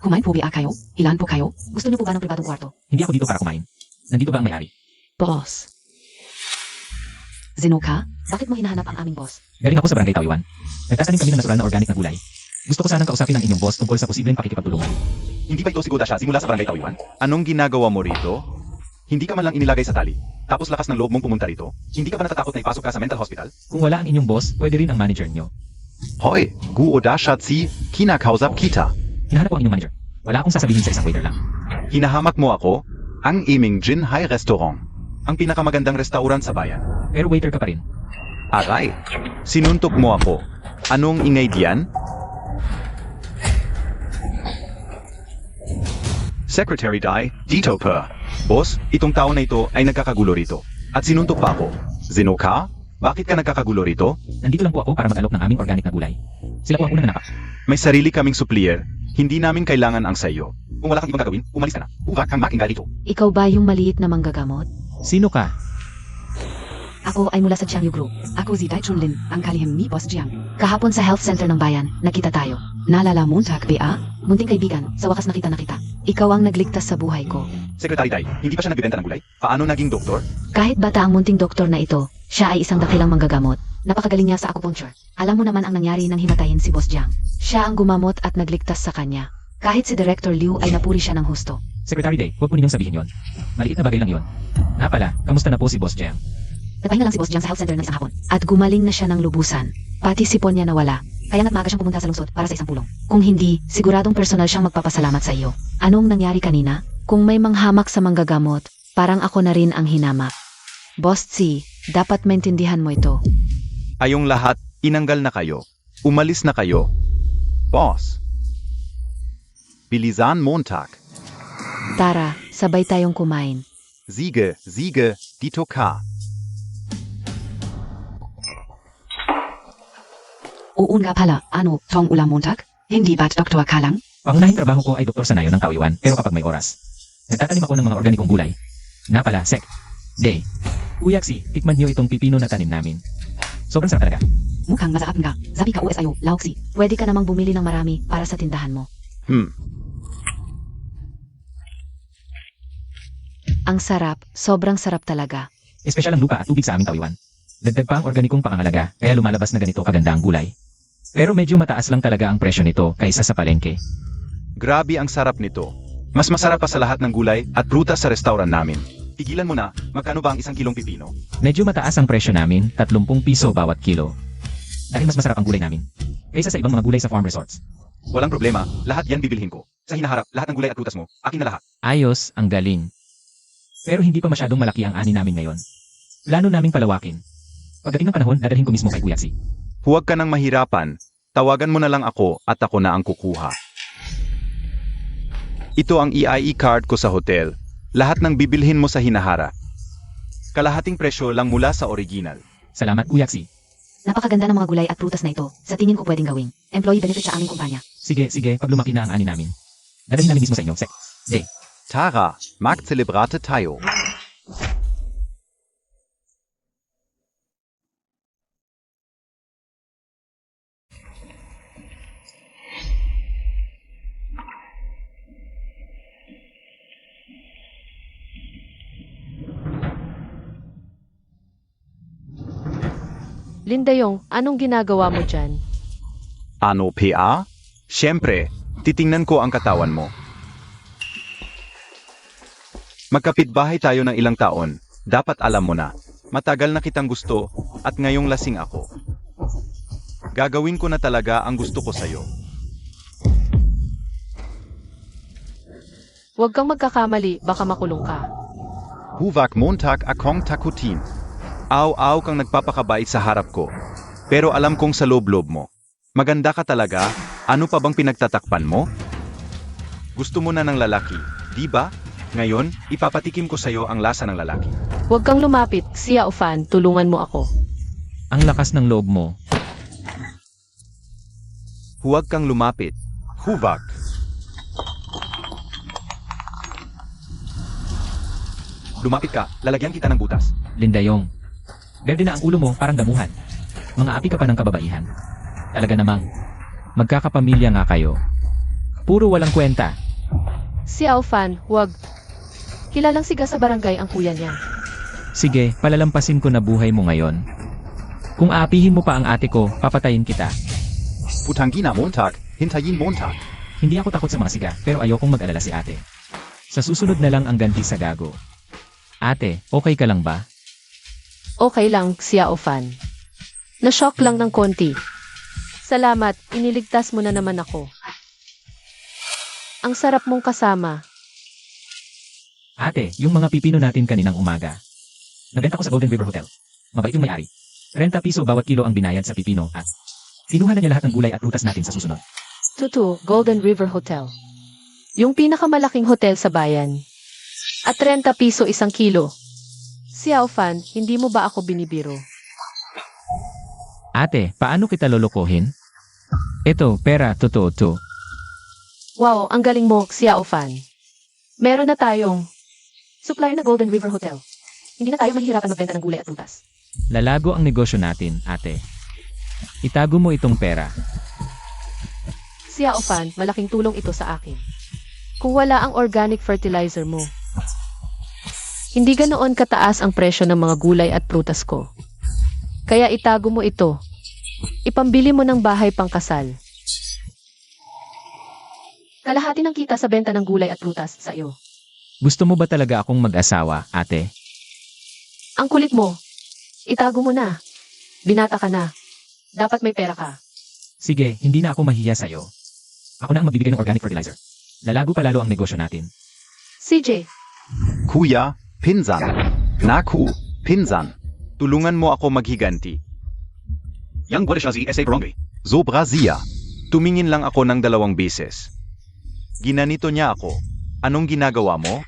Kumain po ba kayo? Ilan po kayo? Gusto niyo po ba ng pribadong kwarto? Hindi ako dito para kumain. Nandito ba ang may-ari? Boss. Sino ka? Bakit mo hinahanap ang aming boss? Galing ako sa Barangay Tawiwan. Nagtasanim kami ng natural na organic na gulay. Gusto ko sanang kausapin ang inyong boss tungkol sa posibleng pakikipagtulungan. Hindi ba ito si Godasha simula sa barangay Tawiwan? Anong ginagawa mo rito? Hindi ka man lang inilagay sa tali. Tapos lakas ng loob mong pumunta rito. Hindi ka ba natatakot na ipasok ka sa mental hospital? Kung wala ang inyong boss, pwede rin ang manager nyo. Hoy, Godasha si kinakausap kita. Hinahanap ko ang inyong manager. Wala akong sasabihin sa isang waiter lang. Hinahamak mo ako? Ang iming Jin Hai Restaurant. Ang pinakamagandang restaurant sa bayan. Pero waiter ka pa rin. Aray, sinuntok mo ako. Anong ingay diyan? Secretary Dai, dito pa. Boss, itong tao na ito ay nagkakagulo rito. At sinuntok pa ako. Zeno ka? Bakit ka nagkakagulo rito? Nandito lang po ako para mag-alok ng aming organic na gulay. Sila po ang unang nanapak. May sarili kaming supplier. Hindi namin kailangan ang sayo. Kung wala kang ibang gagawin, umalis ka na. Uvak kang making dito. Ikaw ba yung maliit na manggagamot? Sino ka? Ako ay mula sa Jiangyu Group. Ako si Dai Chunlin, ang kalihim ni Boss Jiang. Kahapon sa health center ng bayan, nakita tayo. Naalala Montag, ba? Munting kaibigan, sa wakas nakita na kita. Ikaw ang nagligtas sa buhay ko. Secretary Dai, hindi pa siya nagbibenta ng gulay? Paano naging doktor? Kahit bata ang munting doktor na ito, siya ay isang dakilang manggagamot. Napakagaling niya sa acupuncture. Alam mo naman ang nangyari nang himatayin si Boss Jiang. Siya ang gumamot at nagligtas sa kanya. Kahit si Director Liu ay napuri siya ng husto. Secretary Day, huwag po ninyong sabihin yon. Maliit na bagay lang yon. Nga pala, kamusta na po si Boss Jiang? Nagpahinga lang si Boss Jiang sa health center ng isang hapon. At gumaling na siya ng lubusan. Pati sipon niya nawala. Kaya na't maaga siyang pumunta sa lungsod para sa isang pulong. Kung hindi, siguradong personal siyang magpapasalamat sa iyo. Anong nangyari kanina? Kung may manghamak sa manggagamot, parang ako na rin ang hinamak. Boss C, dapat maintindihan mo ito. Ayong lahat, inanggal na kayo. Umalis na kayo. Boss. Bilisan Montag. Tara, sabay tayong kumain. Siege, dito ka. Oo nga pala, ano, tong ulam Montag? Hindi ba't Dr. Kalang? Pangunahing trabaho ko ay doktor sa nayo ng Tawiwan, pero kapag may oras. Nagtatanim ako ng mga organikong gulay. Nga pala, Sec. Day. Uyaksi, tikman niyo itong pipino na tanim namin. Sobrang sarap talaga. Mukhang masarap nga. Sabi ka OSIO, Lauxi. Pwede ka namang bumili ng marami para sa tindahan mo. Ang sarap, sobrang sarap talaga. Espesyal ang lupa at tubig sa aming Tawiwan. Dagdag pa ang organikong pangangalaga, kaya lumalabas na ganito kaganda ang gulay. Pero medyo mataas lang talaga ang presyo nito kaysa sa palengke. Grabe ang sarap nito. Mas masarap pa sa lahat ng gulay at prutas sa restaurant namin. Tigilan mo na, magkano ba ang 1 kilong pipino? Medyo mataas ang presyo namin, 30 piso bawat kilo. Dahil mas masarap ang gulay namin kaysa sa ibang mga gulay sa farm resorts. Walang problema, lahat yan bibilhin ko. Sa hinaharap, lahat ng gulay at prutas mo, akin na lahat. Ayos, ang galing. Pero hindi pa masyadong malaki ang ani namin ngayon. Plano naming palawakin. Pagdating ng panahon, dadalhin ko mismo kay Kuya Si. Huwag ka nang mahirapan. Tawagan mo na lang ako at ako na ang kukuha. Ito ang EIE card ko sa hotel. Lahat ng bibilhin mo sa hinaharap. Kalahating presyo lang mula sa original. Salamat, Kuya Si. Napakaganda ng mga gulay at prutas na ito. Sa tingin ko pwedeng gawing employee benefit sa aming kumpanya. Sige, pag lumaki na ang ani namin. Dadalhin namin mismo sa inyo, Sec. Day. Tara, mag-celebrate tayo. Lindayong, anong ginagawa mo dyan? Ano, PA? Siyempre, titingnan ko ang katawan mo. Magkapitbahay tayo ng ilang taon. Dapat alam mo na. Matagal na kitang gusto at ngayong lasing ako. Gagawin ko na talaga ang gusto ko sa'yo. Huwag kang magkakamali, baka makulong ka. Huvak Montag akong takutin. Aw-aw kang nagpapakabait sa harap ko. Pero alam kong sa loob-loob mo. Maganda ka talaga, ano pa bang pinagtatakpan mo? Gusto mo na ng lalaki, di ba? Ngayon, ipapatikim ko sa'yo ang lasa ng lalaki. Huwag kang lumapit, Xiao Fan, tulungan mo ako. Ang lakas ng loob mo. Huwag kang lumapit. Huvak. Lumapit ka, lalagyan kita ng butas. Lindayong. Berde na ang ulo mo, parang damuhan. Mga api ka pa ng kababaihan. Talaga namang, magkakapamilya nga kayo. Puro walang kwenta. Xiao Fan, huwag. Kilalang siga sa barangay ang kuya niya. Sige, palalampasin ko na buhay mo ngayon. Kung aapihin mo pa ang ate ko, papatayin kita. Putangina Montag, hintayin Montag. Hindi ako takot sa mga siga, pero ayokong mag-alala si ate. Sa susunod na lang ang ganti sa gago. Ate, okay ka lang ba? Okay lang, Xiao Fan. Na-shock lang ng konti. Salamat, iniligtas mo na naman ako. Ang sarap mong kasama. Ate, yung mga pipino natin kaninang umaga. Nabenta ko sa Golden River Hotel. Mabait yung may-ari. 30 piso bawat kilo ang binayad sa pipino at kinuha na niya lahat ng gulay at prutas natin sa susunod. Tutu, Golden River Hotel. Yung pinakamalaking hotel sa bayan. At 30 piso 1 kilo. Xiao Fan, hindi mo ba ako binibiro? Ate, paano kita lolokohin? Ito, pera, totoo to. Wow, ang galing mo, Xiao Fan. Meron na tayong supplier na Golden River Hotel. Hindi na tayo mahihirapan magbenta ng gulay at prutas. Lalago ang negosyo natin, ate. Itago mo itong pera. Xiao Fan, malaking tulong ito sa akin. Kung wala ang organic fertilizer mo, hindi ganoon kataas ang presyo ng mga gulay at prutas ko. Kaya itago mo ito. Ipambili mo ng bahay pangkasal. Kalahati ng kita sa benta ng gulay at prutas sa iyo. Gusto mo ba talaga akong mag-asawa, ate? Ang kulit mo. Itago mo na. Binata ka na. Dapat may pera ka. Sige, hindi na ako mahiya sa'yo. Ako na ang magbibigay ng organic fertilizer. Lalago pa lalo ang negosyo natin. CJ, Kuya, pinsan. Naku, pinsan. Tulungan mo ako maghiganti. Young Guadashazi S.A. Barangay. Sobra siya. Tumingin lang ako ng 2 beses. Ginanito niya ako. Anong ginagawa mo?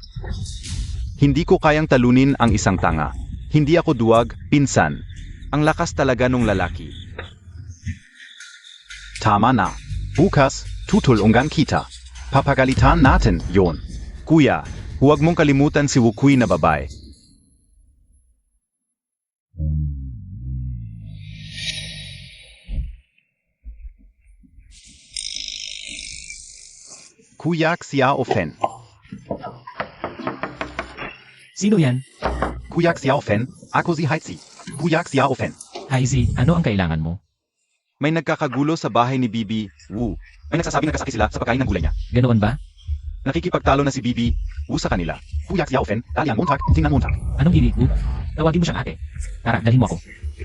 Hindi ko kayang talunin ang isang tanga. Hindi ako duwag, pinsan. Ang lakas talaga nung lalaki. Tama na. Bukas, tutulungan kita. Papagalitan natin, yon. Kuya, huwag mong kalimutan si Wukui na babae. Kuya Xiao Fan. Sino yan? Kuya Xiao Fan, ako si Haitzi. Kuya Xiao Fan. Hi Z, ano ang kailangan mo? May nagkakagulo sa bahay ni Bibi, Wu. May nagsasabing nagkasakit sila sa pagkain ng gulay niya. Ganoon ba? Nakikipagtalo na si Bibi, Wu sa kanila. Kuya Xiao Fen, Dalian Montag, tingnan Montag. Anong ibig mo? Tawagin mo siyang ate. Tara, dalhin mo ako.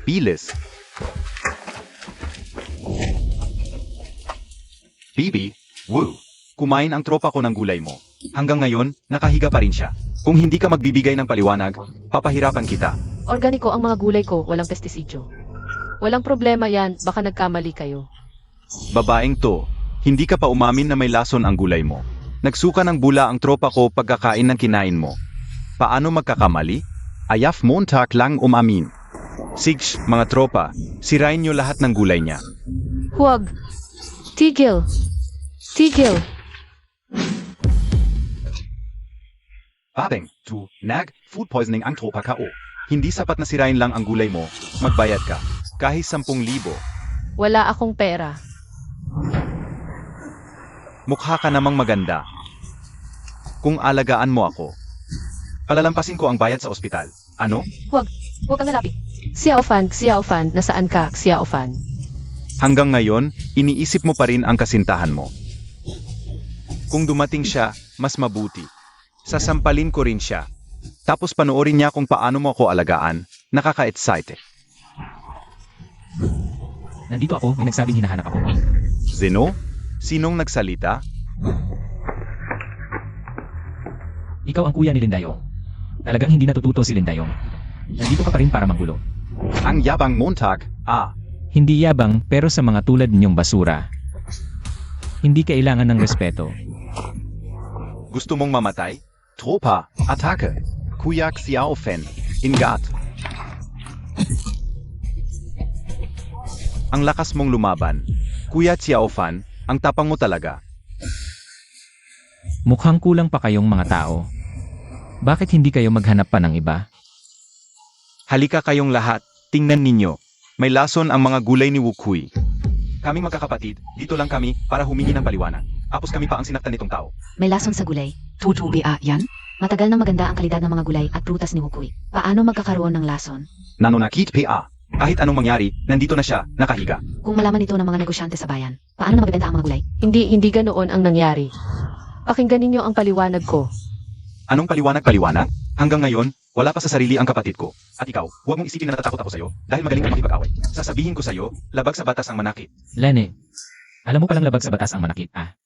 Bilis. Bibi, Wu. Kumain ang tropa ko ng gulay mo. Hanggang ngayon, nakahiga pa rin siya. Kung hindi ka magbibigay ng paliwanag, papahirapan kita. organiko ang mga gulay ko, walang pestisidyo. Walang problema yan, baka nagkamali kayo. Babaeng to, hindi ka pa umamin na may lason ang gulay mo. Nagsuka ng bula ang tropa ko pagkakain ng kinain mo. Paano magkakamali? Ayaf Montag lang umamin. Sigs, mga tropa, sirain niyo lahat ng gulay niya. Huwag! Tigil! Tigil! Babeng, tu, nag, food poisoning ang tropa ka o. Hindi sapat na sirain lang ang gulay mo, magbayad ka. Kahit 10,000. Wala akong pera. Mukha ka namang maganda. Kung alagaan mo ako, palalampasin ko ang bayad sa ospital. Ano? Huwag kang nalapit. Xiao Fan, nasaan ka, Xiao Fan? Hanggang ngayon, iniisip mo pa rin ang kasintahan mo. Kung dumating siya, mas mabuti. Sasampalin ko rin siya. Tapos panoorin niya kung paano mo ako alagaan. Nakaka-excite. Nandito ako, may nagsabing hinahanap ako. Zeno? Sinong nagsalita? Ikaw ang kuya ni Lindayong. Talagang hindi natututo si Lindayong. Nandito ka pa rin para manggulo. Ang yabang Montag, ah. Hindi yabang, pero sa mga tulad ninyong basura, hindi kailangan ng respeto. Gusto mong mamatay? Tropa, atake. Kuya Xiao Fan, ingat. Ang lakas mong lumaban. Kuya Xiao Fan, ang tapang mo talaga. Mukhang kulang pa kayong mga tao. Bakit hindi kayo maghanap pa ng iba? Halika kayong lahat, tingnan ninyo. May lason ang mga gulay ni Wukui. Kaming magkakapatid, dito lang kami para humingi ng paliwanag. Tapos kami pa ang sinaktan nitong tao. May lason sa gulay. Tutu ba yan? Matagal na maganda ang kalidad ng mga gulay at prutas ni Wukui. Paano magkakaroon ng lason? Nanonakit PA. Kahit anong mangyari, nandito na siya, nakahiga. Kung malaman ito ng mga negosyante sa bayan, Paano na mabibenta ang mga gulay? Hindi ganoon ang nangyari. Pakinggan ninyo ang paliwanag ko. Anong paliwanag? Hanggang ngayon, wala pa sa sarili ang kapatid ko. At ikaw, huwag mong isipin na natatakot ako sa'yo dahil magaling ka makipag-away. Sasabihin ko sa'yo, labag sa batas ang manakit. Lene, alam mo palang labag sa batas ang manakit, ah.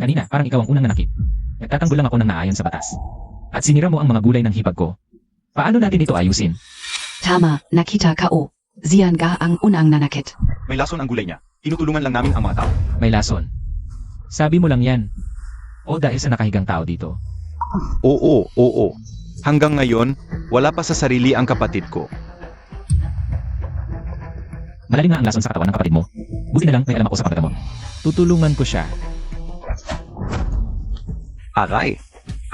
Kanina, parang ikaw ang unang nanakit. Nagtatanggol lang ako ng naayon sa batas. At sinira mo ang mga gulay ng hipag ko. Paano natin ito ayusin? Tama, nakita kao. Ziyan ga ang unang nanakit. May lason ang gulay niya. Tinutulungan lang namin ang mga tao. May lason. Sabi mo lang yan. O dahil sa nakahigang tao dito. Oo. Hanggang ngayon, wala pa sa sarili ang kapatid ko. Malalim nga ang lason sa katawan ng kapatid mo. Buti na lang may alam ako sa pagkagamot. Tutulungan ko siya. Aray,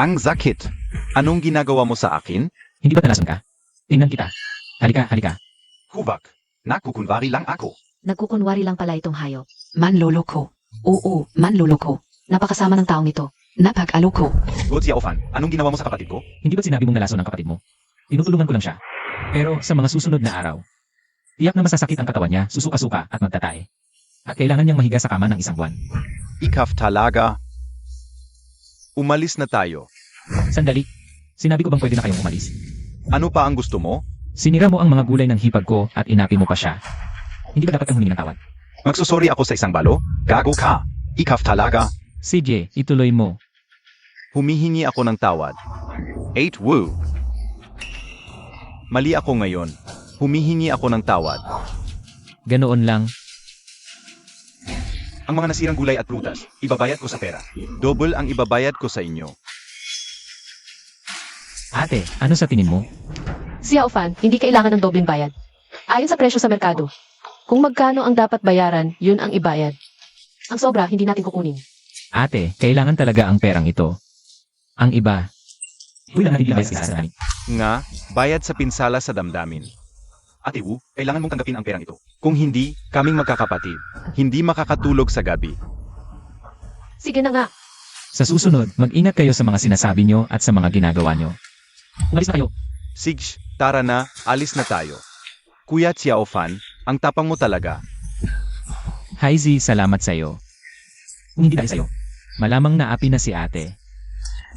ang sakit. Anong ginagawa mo sa akin? Hindi ba nalason ka? Tingnan kita. Halika. Hubak, nakukunwari lang ako. Nagkukunwari lang pala itong hayop. Manloloko. Oo, manloloko. Napakasama ng taong ito. Napag-aloko. Godsia Ofan, anong ginawa mo sa kapatid ko? Hindi ba sinabi mong nalason ang kapatid mo? Tinutulungan ko lang siya. Pero sa mga susunod na araw, tiyak na masasakit ang katawan niya, susuka-suka at magtatae. At kailangan niyang mahiga sa kama ng 1 buwan. Ikaf talaga. Umalis na tayo. Sandali. Sinabi ko bang pwede na kayong umalis? Ano pa ang gusto mo? Sinira mo ang mga gulay ng hipag ko at inapi mo pa siya. Hindi ba dapat kang humingi ng tawad? Magsusori ako sa isang balo? Gago ka. Ikaf talaga. CJ, ituloy mo. Humihingi ako ng tawad. 8 woo. Mali ako ngayon. Humihingi ako ng tawad. Ganoon lang. Ang mga nasirang gulay at prutas, ibabayad ko sa pera. Double ang ibabayad ko sa inyo. Ate, ano sa tingin mo? Si Fan, hindi kailangan ng dobling bayad. Ayon sa presyo sa merkado. Kung magkano ang dapat bayaran, yun ang ibayad. Ang sobra, hindi natin kukunin. Ate, kailangan talaga ang perang ito. Ang iba, hindi lang natin ibayad sa isa namin. Nga, bayad sa pinsala sa damdamin. Ate Wu, kailangan mong tanggapin ang perang ito. Kung hindi, kaming magkakapatid. Hindi makakatulog sa gabi. Sige na nga. Sa susunod, mag-ingat kayo sa mga sinasabi nyo at sa mga ginagawa nyo. Umalis na kayo. Sigs, tara na, alis na tayo. Kuya Xiaofan, ang tapang mo talaga. Hi Z, salamat sa'yo. Kung hindi dahil sa'yo, malamang naapi na si ate.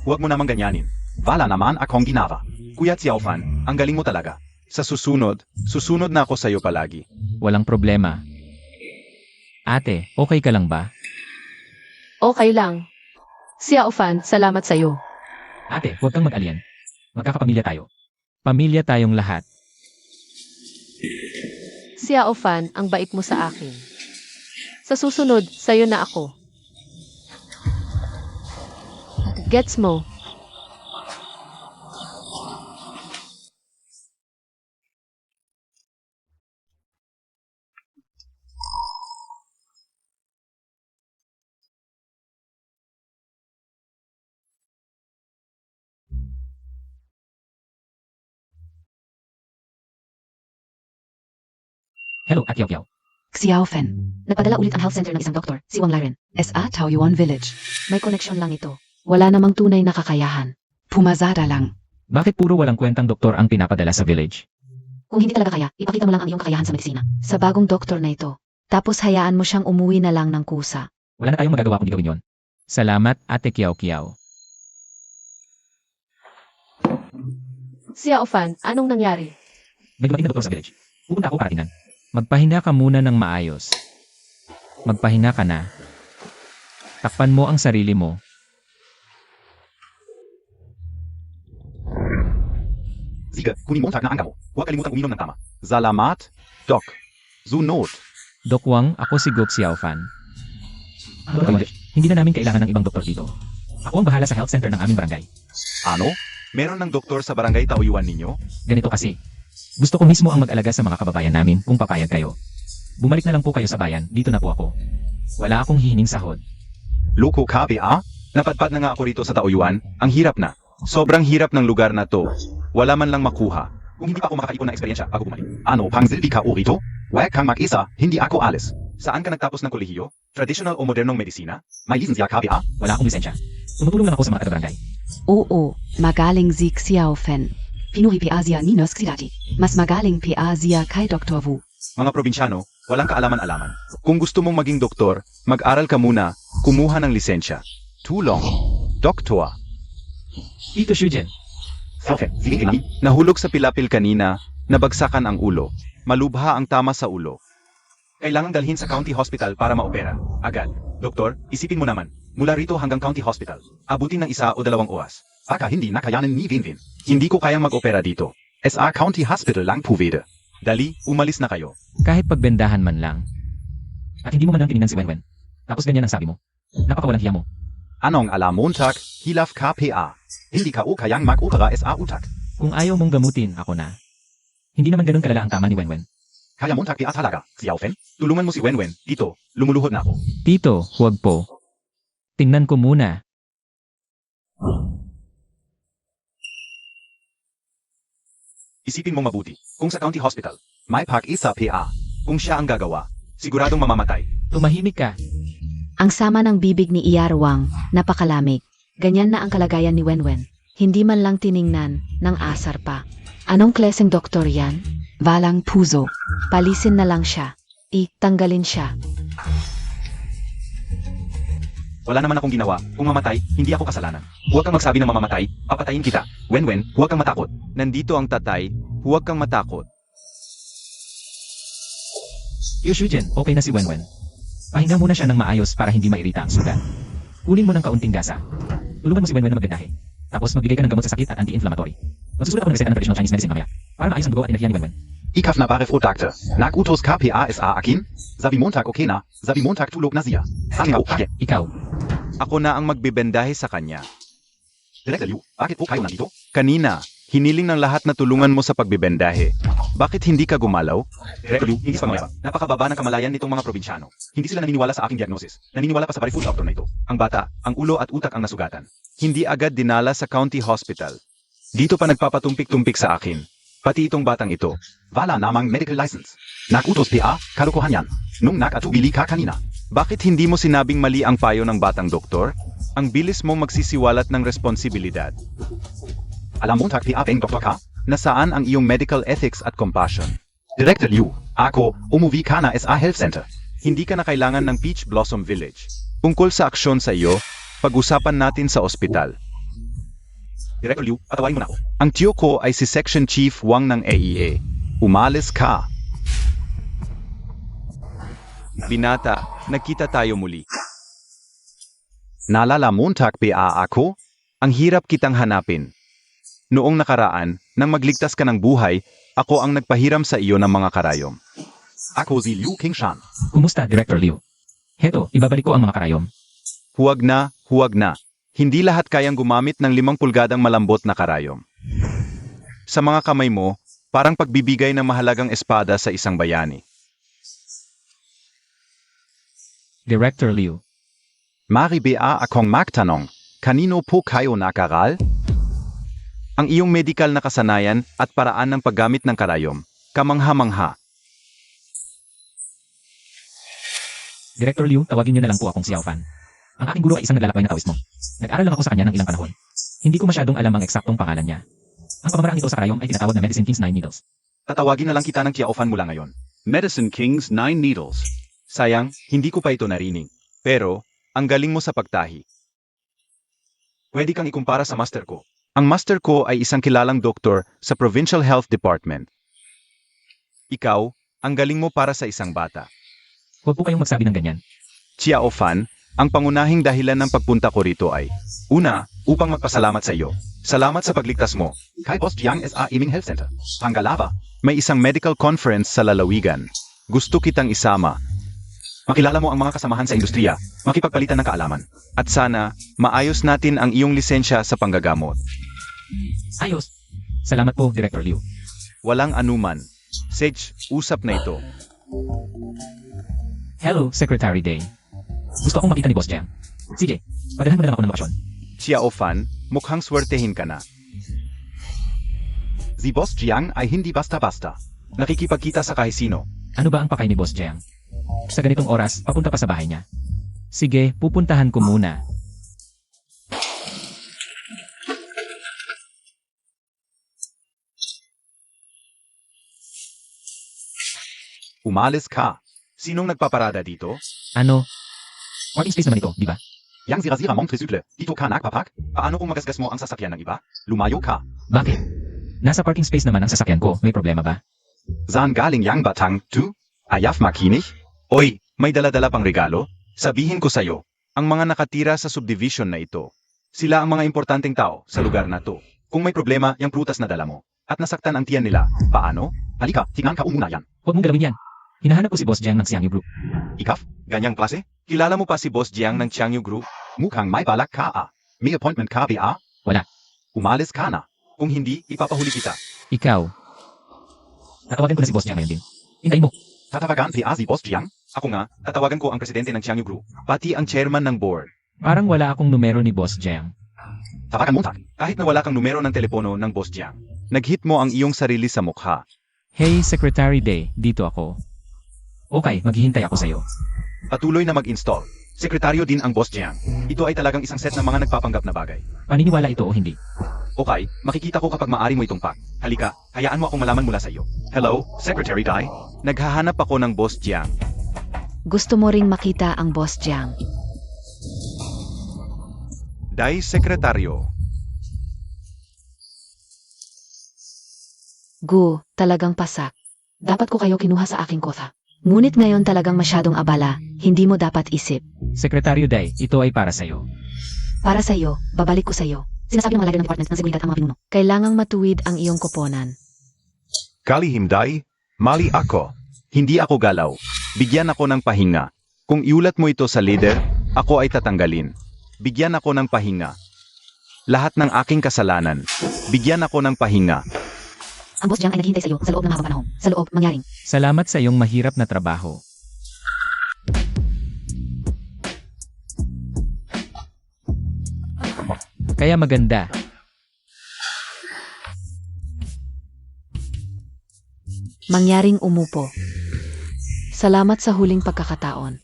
Huwag mo namang ganyanin. Wala naman akong ginawa. Kuya Xiaofan, ang galing mo talaga. Sa susunod na ako sa'yo palagi. Walang problema. Ate, okay ka lang ba? Okay lang. Si Fan, salamat sa'yo. Ate, huwag kang mag-alien. Magkakapamilya tayo. Pamilya tayong lahat. Si Fan, ang bait mo sa akin. Sa susunod, sa'yo na ako. Gets mo? Hello, at Kiao. Xiaofen. Nagpadala ulit ang health center ng isang doktor, si Wang Laren. SA Taoyuan Village. May koneksyon lang ito. Wala namang tunay na kakayahan. Pumazada lang. Bakit puro walang kwentang doktor ang pinapadala sa village? Kung hindi talaga kaya, ipakita mo lang ang iyong kakayahan sa medisina. Sa bagong doktor na ito. Tapos hayaan mo siyang umuwi na lang ng kusa. Wala na tayong magagawa kundi gawin yon. Salamat, Ate Kiao. Si Fan, anong nangyari? May dumating na doktor sa village. Pupunta ako para tingnan. Magpahinga ka muna ng maayos. Magpahinga ka na. Takpan mo ang sarili mo. Sige, kunin mo ang na ang gamot. Huwag kalimutan uminom ng tama. Salamat, Doc. Zunod. Doc Wang, ako si Gok Xiaofan. Hindi na namin kailangan ng ibang doktor dito. Ako ang bahala sa health center ng aming barangay. Ano? Meron ng doktor sa barangay Taoyuan ninyo? Ganito kasi. Gusto ko mismo ang mag-alaga sa mga kababayan namin kung papayag kayo. Bumalik na lang po kayo sa bayan, dito na po ako. Wala akong hihinging sahod. Loko ka, ah? Napadpad na nga ako rito sa Taoyuan. Ang hirap na. Sobrang hirap ng lugar na to. Wala man lang makuha. Kung hindi pa ako makakaipon ng eksperyensya bago bumalik. Ano, pangzilbi ka o rito? Huwag kang mag-isa, hindi ako alis. Saan ka nagtapos ng kolehiyo? Traditional o modernong medisina? May lisensya ka, ah? Wala akong lisensya. Tumutulong lang ako sa mga taga-barangay. Oo, magaling si Xiaofen. Pinuhi pi Asia Ninos Xidati. Mas magaling pi Asia kay Dr. Wu. Mga probinsyano, Walang kaalaman-alaman. Kung gusto mong maging doktor, mag-aral ka muna, kumuha ng lisensya. Tulong. Doktor. Ito, Shujen. Nahulog sa pilapil kanina, nabagsakan ang ulo. Malubha ang tama sa ulo. Kailangang dalhin sa county hospital para maopera. Agad. Doktor, isipin mo naman. Mula rito hanggang county hospital. Abutin ng 1 o 2 oras. Baka hindi na kayanin ni Vinvin. Hindi ko kayang mag-opera dito. SA County Hospital lang puvede. Dali, umalis na kayo. Kahit pagbendahan man lang. At hindi mo man lang tinignan si Wenwen. Tapos ganyan ang sabi mo. Napakawalang hiya mo. Anong ala Montag, hilaf KPA. Hindi ka o kayang mag-opera SA utak. Kung ayaw mong gamutin, ako na. Hindi naman ganun kalala ang tama ni Wenwen. Kaya Montag PA talaga, Xiaofen? Tulungan mo si Wenwen. Dito, lumuluhod na ako. Tito, huwag po. Tingnan ko muna. Isipin mo mabuti. Kung sa county hospital, May pag-isa PA. kung siya ang gagawa, siguradong mamamatay. Tumahimik ka. Ang sama ng bibig ni Iyarwang, napakalamig. Ganyan na ang kalagayan ni Wenwen. Hindi man lang tiningnan, ng asar pa. Anong klaseng doktor yan? Walang puso. Palisin na lang siya. Tanggalin siya. Wala naman akong ginawa. Kung mamatay, hindi ako kasalanan. Huwag kang magsabi ng mamamatay, papatayin kita. Wenwen, huwag kang matakot. Nandito ang tatay, huwag kang matakot. Shujen, okay na si Wenwen. Pahinga muna siya ng maayos para hindi mairita ang sugat. Kunin mo ng kaunting gasa. Tulungan mo si Wenwen na maggandahe. Tapos magbigay ka ng gamot sa sakit at anti-inflammatory. Magsusulat ako ng reseta ng traditional Chinese medicine mamaya. Para maayos ang dugo at enerhiya ni Wenwen. Ikaf na bare Frotakte. Nag-utos KPA SA akin? Sabi Montag okay na, sabi Montag tulog na siya. Ikaw. Ako na ang magbibendahe sa kanya. Director Liu, bakit po kayo nandito? Kanina, hiniling ng lahat na tulungan mo sa pagbibendahe. Bakit hindi ka gumalaw? Director Liu, hindi sa pangmayabang. Napakababa ng kamalayan nitong mga probinsyano. Hindi sila naniniwala sa aking diagnosis. Naniniwala pa sa bari food doctor na ito. Ang bata, ang ulo at utak ang nasugatan. Hindi agad dinala sa county hospital. Dito pa nagpapatumpik-tumpik sa akin. Pati itong batang ito. Wala namang medical license. Nag-utos PA, kalokohan yan. Nung nag-atubili ka kanina. Bakit hindi mo sinabing mali ang payo ng batang doktor? Ang bilis mong magsisiwalat ng responsibilidad. Alam Montag PA bang doktor ka? Nasaan ang iyong medical ethics at compassion? Director Liu, ako, umuwi ka na SA Health Center. Hindi ka na kailangan ng Peach Blossom Village. Tungkol sa aksyon sa iyo, pag-usapan natin sa ospital. Director Liu, patawain mo na ako. Ang tiyo ko ay si Section Chief Wang ng AEA. Umalis ka. Binata, nagkita tayo muli. Naalala Montag PA ako? Ang hirap kitang hanapin. Noong nakaraan, nang magligtas ka ng buhay, ako ang nagpahiram sa iyo ng mga karayom. Ako si Liu Qingshan. Kumusta, Director Liu? Heto, ibabalik ko ang mga karayom. Huwag na, huwag na. Hindi lahat kayang gumamit ng 5 pulgadang malambot na karayom. Sa mga kamay mo, parang pagbibigay ng mahalagang espada sa isang bayani. Director Liu. Mari ba akong magtanong, kanino po kayo nakaral? Ang iyong medical na kasanayan at paraan ng paggamit ng karayom, kamangha-mangha. Director Liu, tawagin niyo na lang po akong Xiaofan. Ang aking guro ay isang naglalakbay na tawis mo. Nag-aral lang ako sa kanya ng ilang panahon. Hindi ko masyadong alam ang eksaktong pangalan niya. Ang pamamaraan nito sa karayom ay tinatawag na Medicine King's 9 Needles. Tatawagin na lang kita ng Tiaofan mula ngayon. Medicine King's 9 Needles. Sayang, hindi ko pa ito narinig. Pero, ang galing mo sa pagtahi. Pwede kang ikumpara sa master ko. Ang master ko ay isang kilalang doktor sa Provincial Health Department. Ikaw, ang galing mo para sa isang bata. Huwag po kayong magsabi ng ganyan. Xiaofan, ang pangunahing dahilan ng pagpunta ko rito ay, Una, upang magpasalamat sa iyo. Salamat sa pagligtas mo. Kay Boss Jiang SA Iming Health Center. Pangalawa, may isang medical conference sa lalawigan. Gusto kitang isama. makilala mo ang mga kasamahan sa industriya. Makipagpalitan ng kaalaman. At sana, maayos natin ang iyong lisensya sa panggagamot. Ayos. Salamat po, Director Liu. Walang anuman. Sage, usap na ito. Hello, Secretary Day. Gusto akong makita ni Boss Jiang. Sige, padalhan mo na lang ako ng bakasyon. Xiaofan, mukhang swertehin ka na. Si Boss Jiang ay hindi basta-basta. Nakikipagkita sa kahit sino. Ano ba ang pakay ni Boss Jiang? Sa ganitong oras, papunta pa sa bahay niya. Sige, pupuntahan ko muna. Umalis ka. Sinong nagpaparada dito? Ano? Parking space naman ito, di ba? Yang sira-sira mong tricycle. Dito ka nagpapak? Paano kung magasgas mo ang sasakyan ng iba? Lumayo ka. Bakit? Nasa parking space naman ang sasakyan ko. May problema ba? Saan galing yang batang tu? Ayaf makinig? Oy, may dala-dala pang regalo? Sabihin ko sa'yo, ang mga nakatira sa subdivision na ito, sila ang mga importanteng tao sa lugar na to. Kung may problema, yung prutas na dala mo, at nasaktan ang tiyan nila, paano? Halika, tingnan ka umuna yan. Huwag mong galawin yan. Hinahanap ko si Boss Jiang ng Xiangyu Group. Ikaf, ganyang klase? Kilala mo pa si Boss Jiang ng Xiangyu Group? Mukhang may balak ka ah. May appointment ka ba ah? Wala. Umalis ka na. Kung hindi, ipapahuli kita. Ikaw. Tatawagan ko na si Boss Jiang ngayon din. Hintayin mo. Tatawagan si Boss Jiang? Ako nga, tatawagan ko ang presidente ng Xiangyu Group, pati ang chairman ng board. Parang wala akong numero ni Boss Jiang. Tawagan mo tak, kahit na wala kang numero ng telepono ng Boss Jiang. Nag-hit mo ang iyong sarili sa mukha. Hey, Secretary Day, dito ako. Okay, maghihintay ako sa'yo. Patuloy na mag-install. Sekretaryo din ang Boss Jiang. Ito ay talagang isang set ng mga nagpapanggap na bagay. Paniniwala ito o hindi? Okay, makikita ko kapag maari mo itong pack. Halika, hayaan mo akong malaman mula sa iyo. Hello, Secretary Dai? Naghahanap ako ng Boss Jiang. Gusto mo ring makita ang Boss Jiang. Dai, Sekretaryo. Gu, talagang pasak. Dapat ko kayo kinuha sa aking kotha. Ngunit ngayon talagang masyadong abala, hindi mo dapat isip. Secretary Day, ito ay para sa'yo. Para sa iyo, babalik ko sa iyo. Sinasabi ng malaga ng department ng seguridad ang mga pinuno. Kailangang matuwid ang iyong koponan. Kalihim Dai, mali ako. Hindi ako galaw. Bigyan ako ng pahinga. Kung iulat mo ito sa leader, ako ay tatanggalin. Bigyan ako ng pahinga. Lahat ng aking kasalanan. Bigyan ako ng pahinga. Ang Boss Jiang ay naghihintay sa iyo sa loob ng mahabang panahon. Sa loob, mangyaring. Salamat sa iyong mahirap na trabaho. Kaya maganda. Mangyaring umupo. Salamat sa huling pagkakataon.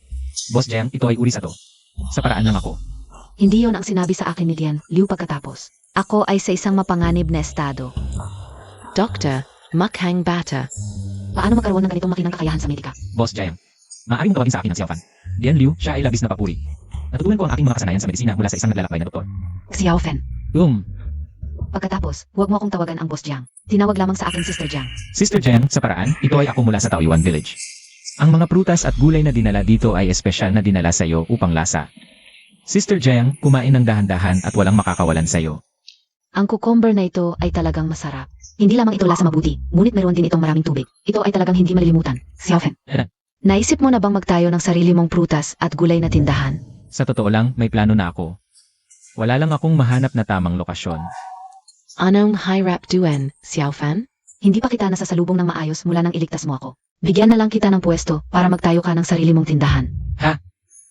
Boss Jiang, ito ay uri sa to. Sa paraan lang ako. Hindi yon ang sinabi sa akin ni Dian, Liu pagkatapos. Ako ay sa isang mapanganib na estado. Doctor, makhang bata. Paano magkaroon ng ganitong makinang kakayahan sa medika? Boss Jiang, maaaring mo tawagin sa akin ang Xiaofan. Dian Liu, siya ay labis na papuri. Natutunan ko ang aking mga kasanayan sa medisina mula sa isang naglalakbay na doktor. Xiao Fen. Pagkatapos, huwag mo akong tawagan ang Boss Jiang. Tinawag lamang sa akin Sister Jiang. Sister Jiang, sa paraan, ito ay ako mula sa Taoyuan Village. Ang mga prutas at gulay na dinala dito ay espesyal na dinala sa iyo upang lasa. Sister Jiang, kumain ng dahan-dahan at walang makakawalan sa iyo. Ang cucumber na ito ay talagang masarap. Hindi lamang ito lasa mabuti, ngunit meron din itong maraming tubig. Ito ay talagang hindi malilimutan. Xiao Fen. Naisip mo na bang magtayo ng sarili mong prutas at gulay na tindahan? Sa totoo lang, may plano na ako. Wala lang akong mahanap na tamang lokasyon. Anong hirap duen, Xiao Fan? Hindi pa kita nasasalubong ng maayos mula nang iligtas mo ako. Bigyan na lang kita ng pwesto para magtayo ka ng sarili mong tindahan.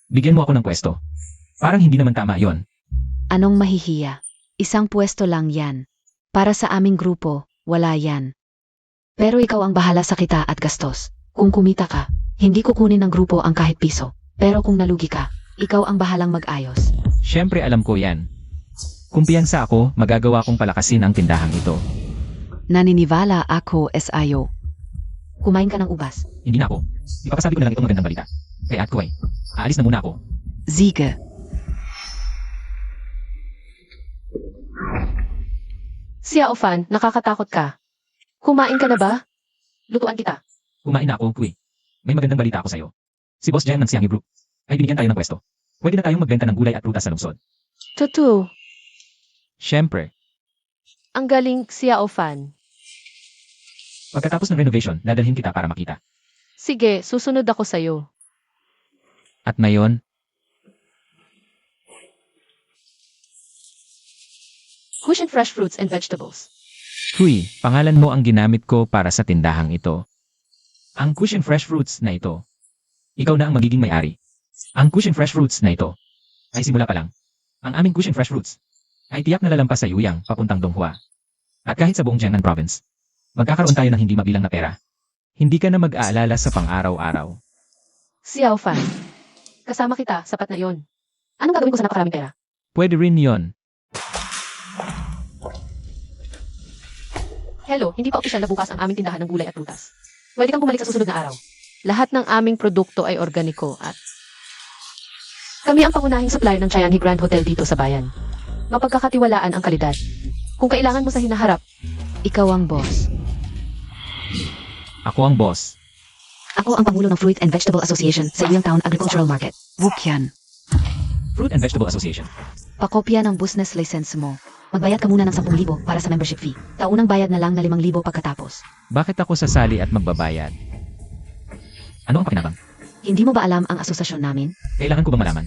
Bigyan mo ako ng pwesto. Parang hindi naman tama yon. Anong mahihiya? Isang pwesto lang yan. Para sa aming grupo, wala yan. Pero ikaw ang bahala sa kita at gastos. Kung kumita ka, hindi kukunin ng grupo ang kahit piso. Pero kung nalugi ka, ikaw ang bahalang mag-ayos. Siyempre alam ko yan. Kumpiyansa ako, magagawa kong palakasin ang tindahang ito. Naniniwala ako SIO. Kumain ka ng ubas. Hindi na ako. Ipapasabi ko na lang itong magandang balita. Kay At Kuway. Aalis na muna ako. Siege. Xiao Fan, nakakatakot ka. Kumain ka na ba? Lutuan kita. Kumain na ako, Kuway. May magandang balita ako sa'yo. Si Boss Jiang ng Xiangyu Group ay binigyan tayo ng pwesto. Pwede na tayong magbenta ng gulay at prutas sa lungsod. Tutu, Siyempre, ang galing Xiao Fan. pagkatapos ng renovation, dadalhin kita para makita. Sige, susunod ako sa'yo. At ngayon, Cushion fresh fruits and vegetables. Huy, pangalan mo ang ginamit ko para sa tindahang ito. Ang Cushion Fresh Fruits na ito. Ikaw na ang magiging may-ari. Ang Cushion Fresh Fruits na ito ay simula pa lang. Ang aming Cushion Fresh Fruits ay tiyak na lalampas sa Yuyang papuntang Donghua. At kahit sa buong Jiangnan Province, magkakaroon tayo ng hindi mabilang na pera. Hindi ka na mag-aalala sa pang-araw-araw. Xiao Fan, kasama kita, sapat na yon. Anong gagawin ko sa napakaraming pera? Pwede rin yon. Hello, hindi pa opisyal na bukas ang aming tindahan ng gulay at prutas. Pwede kang bumalik sa susunod na araw. Lahat ng aming produkto ay organiko at kami ang pangunahing supplier ng Chayanghi Grand Hotel dito sa bayan. Mapagkakatiwalaan ang kalidad. Kung kailangan mo sa hinaharap, Ikaw ang boss. Ako ang boss. Ako ang Pangulo ng Fruit and Vegetable Association sa Iyang Town Agricultural Market. Wukyan. Fruit and Vegetable Association. Pakopya ng business license mo. Magbayad ka muna ng 10,000 para sa membership fee. Taunang bayad na lang na 5,000 pagkatapos. Bakit ako sasali at magbabayad? Ano ang pakinabang? Hindi mo ba alam ang asosasyon namin? Kailangan ko bang malaman?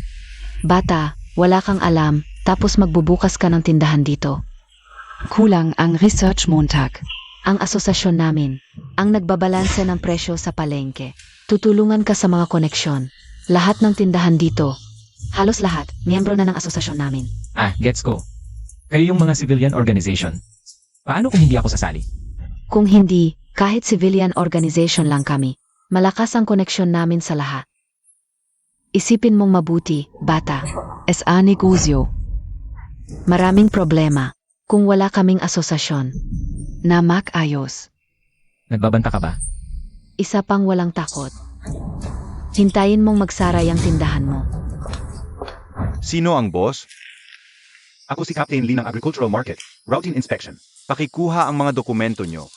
Bata, wala kang alam, tapos magbubukas ka ng tindahan dito. Kulang ang Research Montag. Ang asosasyon namin, ang nagbabalanse ng presyo sa palengke. Tutulungan ka sa mga koneksyon. Lahat ng tindahan dito, halos lahat, miyembro na ng asosasyon namin. Ah, gets ko. Kayo yung mga civilian organization. Paano kung hindi ako sasali? Kung hindi, kahit civilian organization lang kami, malakas ang koneksyon namin sa lahat. Isipin mong mabuti, bata. SA Negosyo. Maraming problema kung wala kaming asosasyon. Namak ayos. Nagbabanta ka ba? Isa pang walang takot. Hintayin mong magsara yung tindahan mo. Sino ang boss? Ako si Captain Lee ng Agricultural Market, Routine Inspection. Pakikuha ang mga dokumento nyo.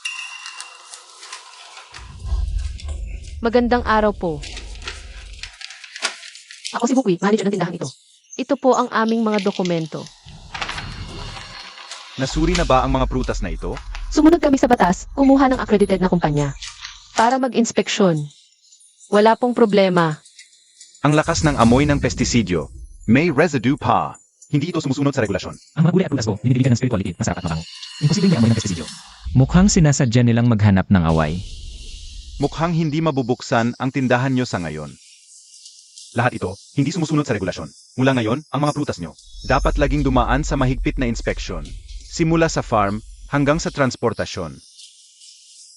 magandang araw po. Ako si Bukwi, manager ng tindahan ito. Ito po ang aming mga dokumento. Nasuri na ba ang mga prutas na ito? Sumunod kami sa batas, kumuha ng accredited na kumpanya. Para mag-inspeksyon. Wala pong problema. Ang lakas ng amoy ng pestisidyo. May residue pa. Hindi ito sumusunod sa regulasyon. Ang mga gulay at prutas ko, binibigyan ng spirituality, masarap at mabango. Imposible may amoy ng pestisidyo. Mukhang sinasadya nilang maghanap ng away. Mukhang hindi mabubuksan ang tindahan nyo sa ngayon. Lahat ito, hindi sumusunod sa regulasyon. Mula ngayon, ang mga prutas nyo. Dapat laging dumaan sa mahigpit na inspeksyon. Simula sa farm hanggang sa transportasyon.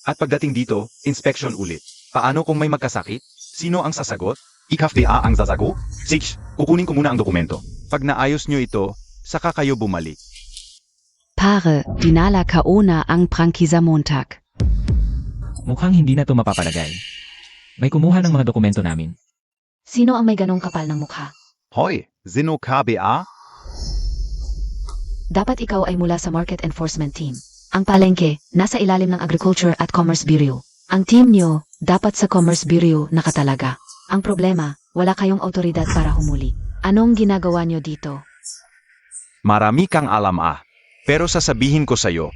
At pagdating dito, inspection ulit. Paano kung may magkasakit? Sino ang sasagot? ICAFDA ang zazago? Sige, kukunin ko muna ang dokumento. Pag naayos nyo ito, saka kayo bumalik. Pare, dinala kaona ang prangkisa Montag. Mukhang hindi na to mapapalagay. May kumuha ng mga dokumento namin. Sino ang may ganong kapal ng mukha? Hoy, Zino KBA? Dapat ikaw ay mula sa Market Enforcement Team. Ang palengke, nasa ilalim ng Agriculture at Commerce Bureau. Ang team nyo, dapat sa Commerce Bureau nakatalaga. Ang problema, wala kayong autoridad para humuli. Anong ginagawa nyo dito? Marami kang alam Pero sasabihin ko sa'yo,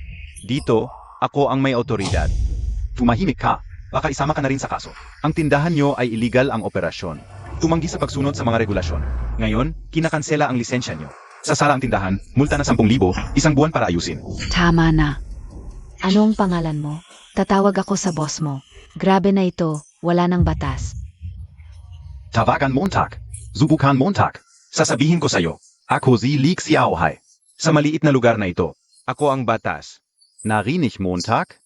dito, ako ang may otoridad. Tumahimik ka. Baka isama ka na rin sa kaso. Ang tindahan nyo ay illegal ang operasyon. Tumanggi sa pagsunod sa mga regulasyon. Ngayon, kinakansela ang lisensya nyo. Sasara ang tindahan, multa na 10,000, isang buwan para ayusin. Tama na. Anong pangalan mo? Tatawag ako sa boss mo. Grabe na ito, wala ng batas. Tawagan Montag. Subukan Montag. Sasabihin ko sa'yo, ako si Lee Xiaohai. Sa maliit na lugar na ito. Ako ang batas. Narinig Montag?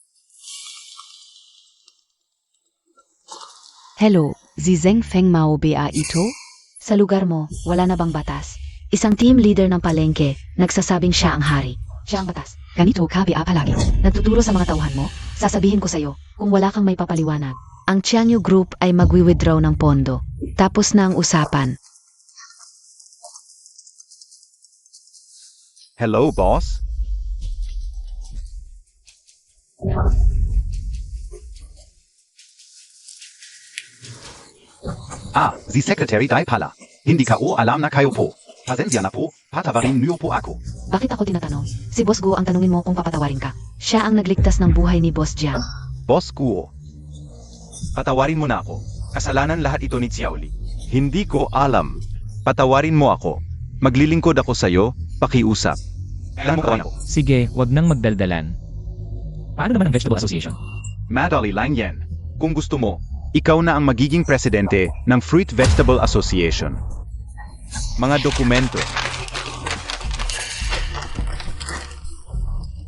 Hello, Sie Zeng Feng Mao Ba ito? Sa lugar mo, wala na bang batas? Isang team leader ng palengke, nagsasabing siya ang hari. Siya ang batas. Ganito KBA palagi. Nagtuturo sa mga tauhan mo, sasabihin ko sa'yo, kung wala kang may papaliwanag. Ang Tianyu Group ay magwi-withdraw ng pondo. Tapos na ang usapan. Hello, boss? Si Secretary Dai pala. Hindi ka alam na kayo po. Pasensya na po, patawarin niyo po ako. Bakit ako tinatanong? Si Boss Go ang tanungin mo kung papatawarin ka. Siya ang nagligtas ng buhay ni Boss Jiang. Boss Guo. Patawarin mo na ako. Kasalanan lahat ito ni Xiaoli. Hindi ko alam. Patawarin mo ako. Maglilingkod ako sa'yo, pakiusap. Kailan mo kawan ako? Sige, wag nang magdaldalan. Paano naman ang Vegetable Association? Madali lang yan. Kung gusto mo, Ikaw na ang magiging presidente ng Fruit Vegetable Association. Mga dokumento.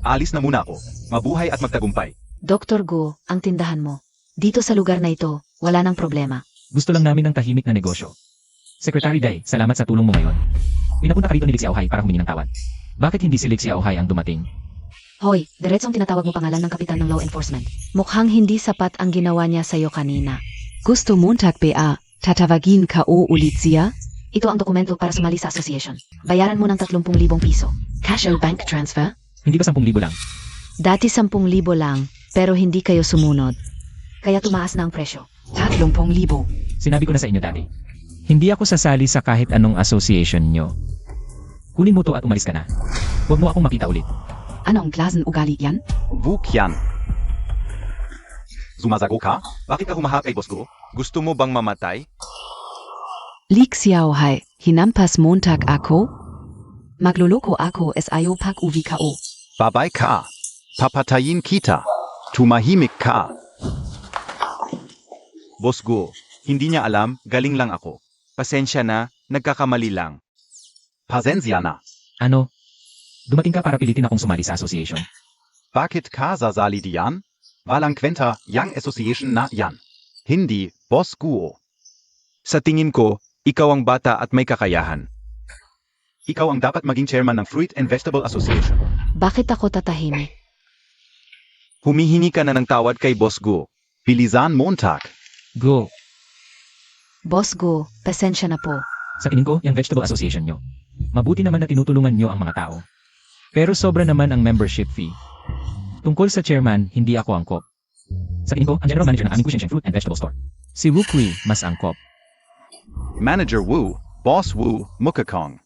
alis na muna ako. Mabuhay at magtagumpay. Dr. Go, ang tindahan mo. Dito sa lugar na ito, wala nang problema. Gusto lang namin ng tahimik na negosyo. Secretary Dai, salamat sa tulong mo ngayon. Pinapunta ka rito ni Lee Xiaohai para humingi ng tawad. Bakit hindi si Lee Xiaohai ang dumating? Hoy, diretsong tinatawag mo pangalan ng kapitan ng law enforcement. Mukhang hindi sapat ang ginawa niya sa'yo kanina. Gusto Montag BA, Tatawagin KO Ulizia? Ito ang dokumento para sumali sa association. Bayaran mo ng 30,000 piso. Cash o bank transfer? Hindi ba 10,000 lang? Dati 10,000 lang, pero hindi kayo sumunod. Kaya tumaas na ang presyo. 30,000. Sinabi ko na sa inyo dati. Hindi ako sasali sa kahit anong association nyo. Kunin mo to at umalis ka na. Huwag mo akong makita ulit. Anong klaseng ugali yan? Vukyan. Sumasago ka? Bakit ka humahak kay boss ko? Gusto mo bang mamatay? Lik Xiao Hai, hinampas Montag ako? Magluloko ako es ayo pak uwi KO. Babay ka. Papatayin kita. Tumahimik ka. Boss Go, hindi niya alam, galing lang ako. Pasensya na, nagkakamali lang. Pasensya na. Ano? Dumating ka para pilitin akong sumali sa association. Bakit ka sasali diyan? Walang kwenta, Young Association na yan. Hindi, Boss Guo. Sa tingin ko, ikaw ang bata at may kakayahan. Ikaw ang dapat maging chairman ng Fruit and Vegetable Association. Bakit ako tatahimik? Humihingi ka na ng tawad kay Boss Guo. Bilisan Montag. Go! Boss Go, pasensya na po. Sa tingin ko, yung vegetable association nyo. Mabuti naman na tinutulungan nyo ang mga tao. Pero sobra naman ang membership fee. Tungkol sa chairman, hindi ako angkop. Sa tingin ko, ang general manager ng aming Kushensheng Fruit and Vegetable Store. Si Wu Kui, mas angkop. Manager Wu, Boss Wu, Mukakong.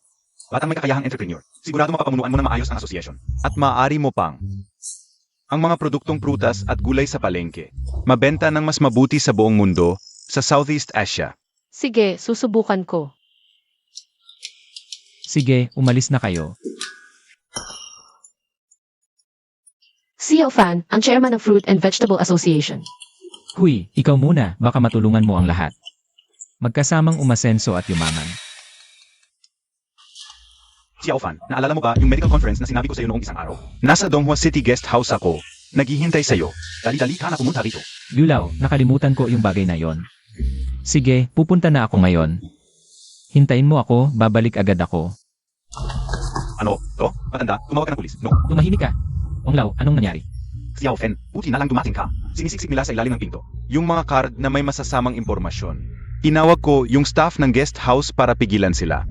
Batang may kakayahang entrepreneur. Sigurado mapapamunuan mo ng maayos ang association. At maaari mo pang. Ang mga produktong prutas at gulay sa palengke. Mabenta ng mas mabuti sa buong mundo, sa Southeast Asia. Sige, susubukan ko. Sige, umalis na kayo. Xiao Fan, ang chairman ng Fruit and Vegetable Association. Huy, ikaw muna, baka matulungan mo ang lahat. Magkasamang umasenso at yumaman. Xiao Fan, naalala mo ba yung medical conference na sinabi ko sa iyo noong isang araw? Nasa Donghua City Guest House ako. Naghihintay sa'yo. Dali-dali ka na pumunta rito. Yulaw, nakalimutan ko yung bagay na yon. Sige, pupunta na ako ngayon. Hintayin mo ako, babalik agad ako. Ano? To? Matanda, tumawag ka ng pulis. No. Tumahimik ka. Onglaw, anong nangyari? Xiao Fan, buti na lang dumating ka. Sinisiksik nila sa ilalim ng pinto. Yung mga card na may masasamang impormasyon. Tinawag ko yung staff ng guest house para pigilan sila.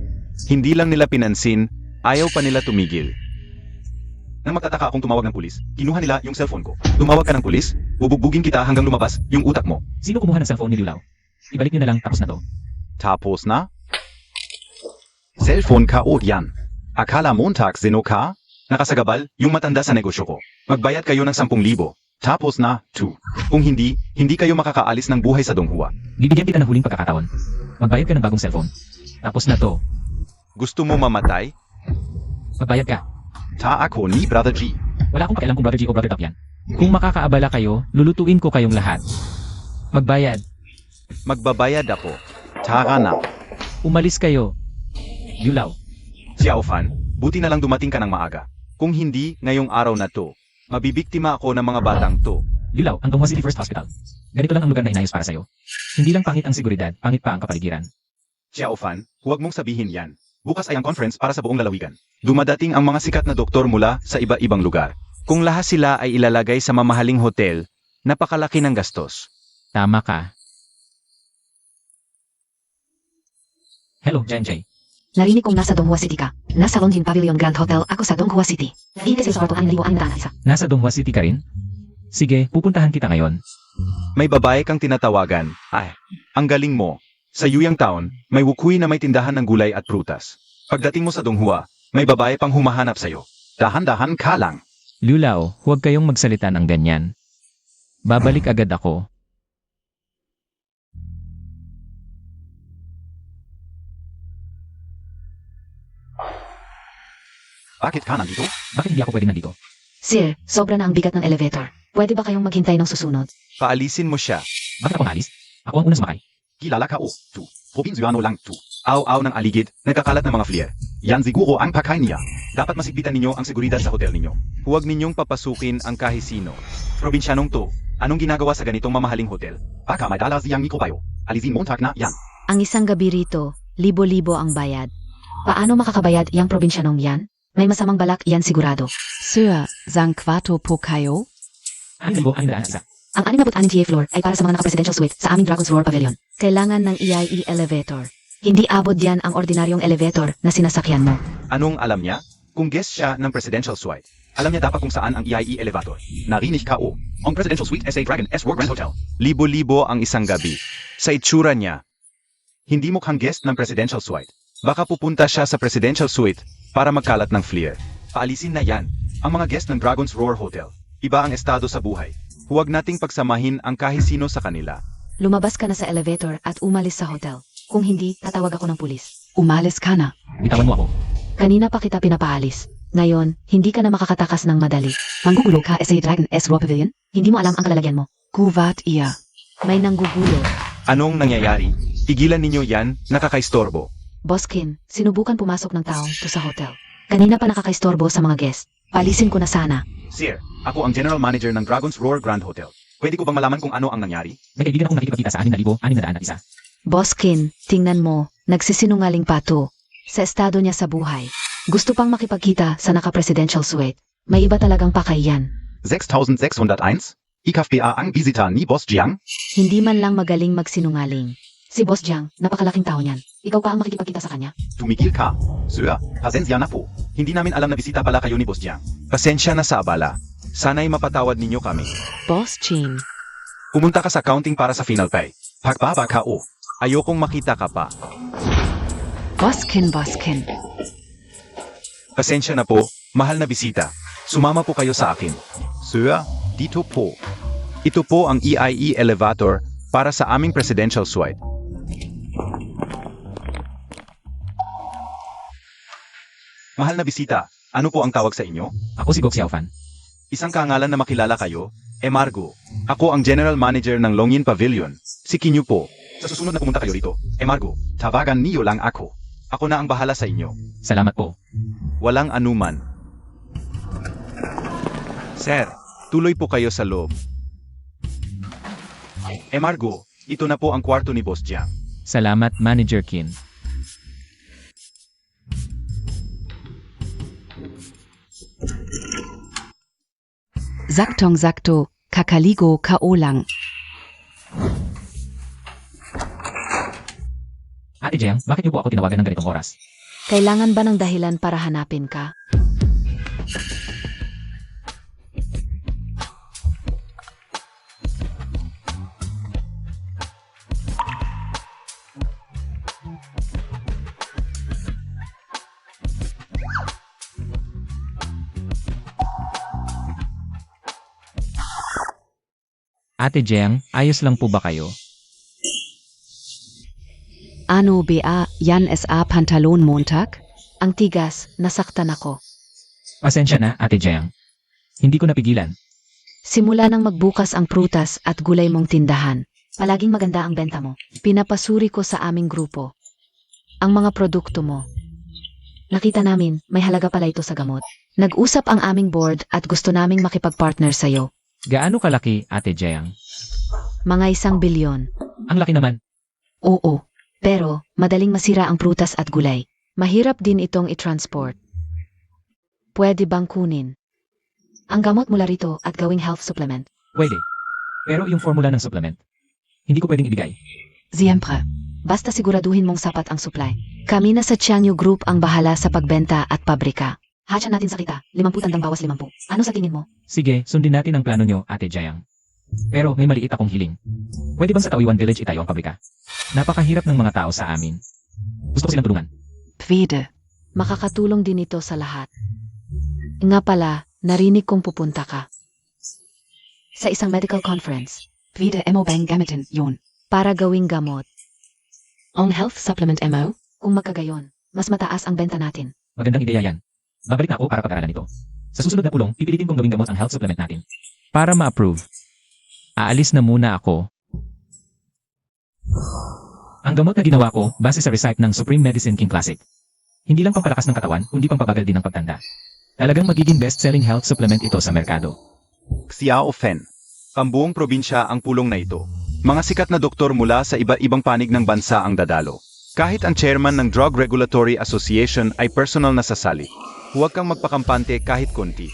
Hindi lang nila pinansin, ayaw pa nila tumigil. Nang magtataka akong tumawag ng pulis, kinuha nila yung cellphone ko. Tumawag ka ng pulis, bubugbugin kita hanggang lumabas yung utak mo. Sino kumuha ng cellphone ni Yulaw? Ibalik niyo na lang, tapos na to. Tapos na? Cellphone ka o yan. Akala Montag sino ka? Nakasagabal, yung matanda sa negosyo ko. Magbayad kayo ng 10,000. Tapos na, 2. Kung hindi, hindi kayo makakaalis ng buhay sa Donghua. Bibigyan kita ng huling pagkakataon. Magbayad ka ng bagong cellphone. Tapos na to. Gusto mo mamatay? Magbayad ka. Ta ako ni Brother G. Wala akong pakialam kung Brother G o Brother Dap yan. Kung makakaabala kayo, lulutuin ko kayong lahat. Magbayad. Magbabayad ako. Tara na. Umalis kayo. Yulaw. Xiao Fan, buti na lang dumating ka ng maaga. Kung hindi, ngayong araw na to, mabibiktima ako ng mga batang to. Yulaw, ang Donghua City First Hospital. Ganito lang ang lugar na inayos para sa'yo. Hindi lang pangit ang seguridad, pangit pa ang kapaligiran. Xiao Fan, huwag mong sabihin yan. Bukas ay ang conference para sa buong lalawigan. Dumadating ang mga sikat na doktor mula sa iba-ibang lugar. Kung lahat sila ay ilalagay sa mamahaling hotel, napakalaki ng gastos. Tama ka. Hello, Jenjay. Narinig kong nasa Donghua City ka. Nasa Longjing Pavilion Grand Hotel ako sa Donghua City. Hindi sa sorto ang isa. Nasa Donghua City ka rin? Sige, pupuntahan kita ngayon. May babae kang tinatawagan. Ay, ang galing mo. Sa Yuyang Town, may wukuy na may tindahan ng gulay at prutas. Pagdating mo sa Donghua, may babae pang humahanap sa'yo. Dahan-dahan ka lang. Lulaw, huwag kayong magsalita ng ganyan. Babalik agad ako. Bakit ka nandito? Bakit hindi ako pwede nandito? Sir, sobra na ang bigat ng elevator. Pwede ba kayong maghintay ng susunod? Paalisin mo siya. Bakit ako maalis? Ako ang unang sumakay. Kilala ka o, 2. Probinsyano lang, 2. Aw-aw ng aligid, nagkakalat ng mga flair. Yan siguro ang pakay niya. Dapat masigpitan ninyo ang seguridad sa hotel ninyo. Huwag ninyong papasukin ang kahisino. Probinsyanong to, anong ginagawa sa ganitong mamahaling hotel? Baka may dala siyang mikrobayo. Alisin Montag na yan. Ang isang gabi rito, libo-libo ang bayad. Paano makakabayad yang probinsyanong yan? May masamang balak yan sigurado. Sir, Sang Quarto po kayo? 6,000 isa. Ang 66 TA floor ay para sa mga naka-presidential suite sa aming Dragon's Roar Pavilion. Kailangan ng EIE elevator. Hindi abot yan ang ordinaryong elevator na sinasakyan mo. Anong alam niya? Kung guest siya ng presidential suite, alam niya dapat kung saan ang EIE elevator. Narinig ka o. Ang presidential suite SA Dragon S Roar Grand Hotel. Libo-libo ang isang gabi. Sa itsura niya, hindi mukhang guest ng presidential suite. Baka pupunta siya sa presidential suite para magkalat ng flair. Paalisin na yan. Ang mga guest ng Dragon's Roar Hotel. Iba ang estado sa buhay. Huwag nating pagsamahin ang kahit sino sa kanila. Lumabas ka na sa elevator at umalis sa hotel. Kung hindi, tatawag ako ng pulis. Umalis ka na. Bitawan mo ako. Kanina pa kita pinapaalis. Ngayon, hindi ka na makakatakas ng madali. Manggugulo ka SA Dragon S Roar Pavilion? Hindi mo alam ang kalalagyan mo. Kuwat iya. May nanggugulo. Anong nangyayari? Tigilan ninyo yan, nakakaistorbo. Boskin, sinubukan pumasok ng taong to sa hotel. Kanina pa nakakaistorbo sa mga guest. Palisin ko na sana. Sir, ako ang general manager ng Dragon's Roar Grand Hotel. Pwede ko bang malaman kung ano ang nangyari? May kaibigan akong nakikipagkita sa 6,601. Boskin, tingnan mo, nagsisinungaling pa to. Sa estado niya sa buhay. Gusto pang makipagkita sa naka-presidential suite. May iba talagang pakay yan. 6601? IKFPA ang bisita ni Boss Jiang? Hindi man lang magaling magsinungaling. Si Boss Jiang, napakalaking tao niyan. Ikaw pa ang makikipagkita sa kanya? Tumigil ka. Sir, pasensya na po. Hindi namin alam na bisita pala kayo ni Boss Jiang. Pasensya na sa abala. Sana'y mapatawad ninyo kami. Boss Chin. Pumunta ka sa accounting para sa final pay. Pagbaba ka o. Ayokong makita ka pa. Boskin. Pasensya na po, mahal na bisita. Sumama po kayo sa akin. Sir, dito po. Ito po ang EIE elevator para sa aming presidential suite. Mahal na bisita, ano po ang tawag sa inyo? Ako si Gok Xiaofan. Isang kangalan na makilala kayo, Emargo. Ako ang general manager ng Longyin Pavilion. Si Kinyu po. Sa susunod na pumunta kayo rito, Emargo, tawagan niyo lang ako. Ako na ang bahala sa inyo. Salamat po. Walang anuman. Sir, tuloy po kayo sa loob. Emargo, ito na po ang kwarto ni Boss Jiang. Salamat, Manager Kin. Sakto, kakaligo kaolang. Ate Jiang, bakit niyo po ako tinawagan ng ganitong oras? Kailangan ba ng dahilan para hanapin ka? Ate Jiang, ayos lang po ba kayo? Ano ba, yan SA Pantalon Montag? Ang tigas, nasaktan ako. Pasensya na, Ate Jiang. Hindi ko napigilan. Simula nang magbukas ang prutas at gulay mong tindahan, palaging maganda ang benta mo. Pinapasuri ko sa aming grupo ang mga produkto mo. Nakita namin, may halaga pala ito sa gamot. Nag-usap ang aming board at gusto naming makipag-partner sa'yo. Gaano kalaki, Ate Jiang? Mga 1 bilyon. Ang laki naman. Oo, pero madaling masira ang prutas at gulay. Mahirap din itong i-transport. Pwede bang kunin ang gamot mula rito at gawing health supplement? Pwede. Pero yung formula ng supplement, hindi ko pwedeng ibigay. Siempre. Basta siguraduhin mong sapat ang supply. Kami na sa Chiangyu Group ang bahala sa pagbenta at pabrika. Hatcha natin sa kita, 50 tandang bawas 50. Ano sa tingin mo? Sige, sundin natin ang plano nyo, Ate Jiang. Pero may maliit akong hiling. Pwede bang sa Taoyuan Village itayo ang pabrika? Napakahirap ng mga tao sa amin. Gusto ko silang tulungan. Pwede. Makakatulong din ito sa lahat. Nga pala, narinig kong pupunta ka sa isang medical conference Pwede mo bang gamitin yun? para gawing gamot. Ang health supplement mo? Kung magkagayon, mas mataas ang benta natin. Magandang ideya yan. Babalik na ako para pag-aralan ito. Sa susunod na pulong, pipilitin kong gawing gamot ang health supplement natin. Para ma-approve, aalis na muna ako. Ang gamot na ginawa ko, base sa recipe ng Supreme Medicine King Classic. Hindi lang pampalakas ng katawan, kundi pampabagal din ng pagtanda. Talagang magiging best-selling health supplement ito sa merkado. Xiao Fen. Pambuong probinsya ang pulong na ito. Mga sikat na doktor mula sa iba't ibang panig ng bansa ang dadalo. Kahit ang chairman ng Drug Regulatory Association ay personal na sasali. Huwag kang magpakampante kahit konti.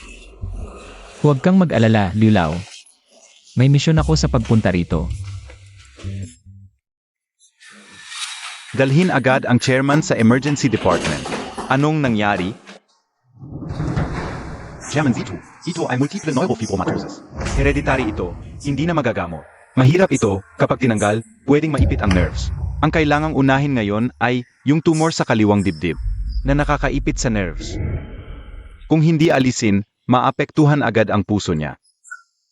Huwag kang mag-alala, Liu Lao. May misyon ako sa pagpunta rito. Dalhin agad ang chairman sa emergency department. Anong nangyari? Chairman Zito, ito ay multiple neurofibromatosis. Hereditary ito, hindi na magagamot. Mahirap ito, kapag tinanggal, pwedeng maipit ang nerves. Ang kailangang unahin ngayon ay yung tumor sa kaliwang dibdib, na nakakaipit sa nerves. Kung hindi alisin, maapektuhan agad ang puso niya.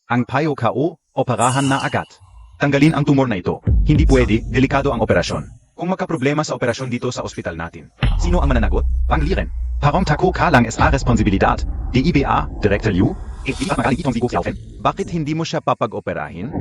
Ang payo KO, operahan na agad. Tanggalin ang tumor na ito. Hindi pwede, delikado ang operasyon. Kung magkaproblema sa operasyon dito sa ospital natin, sino ang mananagot? Pangliren. Parang tako ka lang sa responsibilidad. DIBA, Director Liu, ipat magaling itong sigo Xiaofen. Bakit hindi mo siya papag-operahin?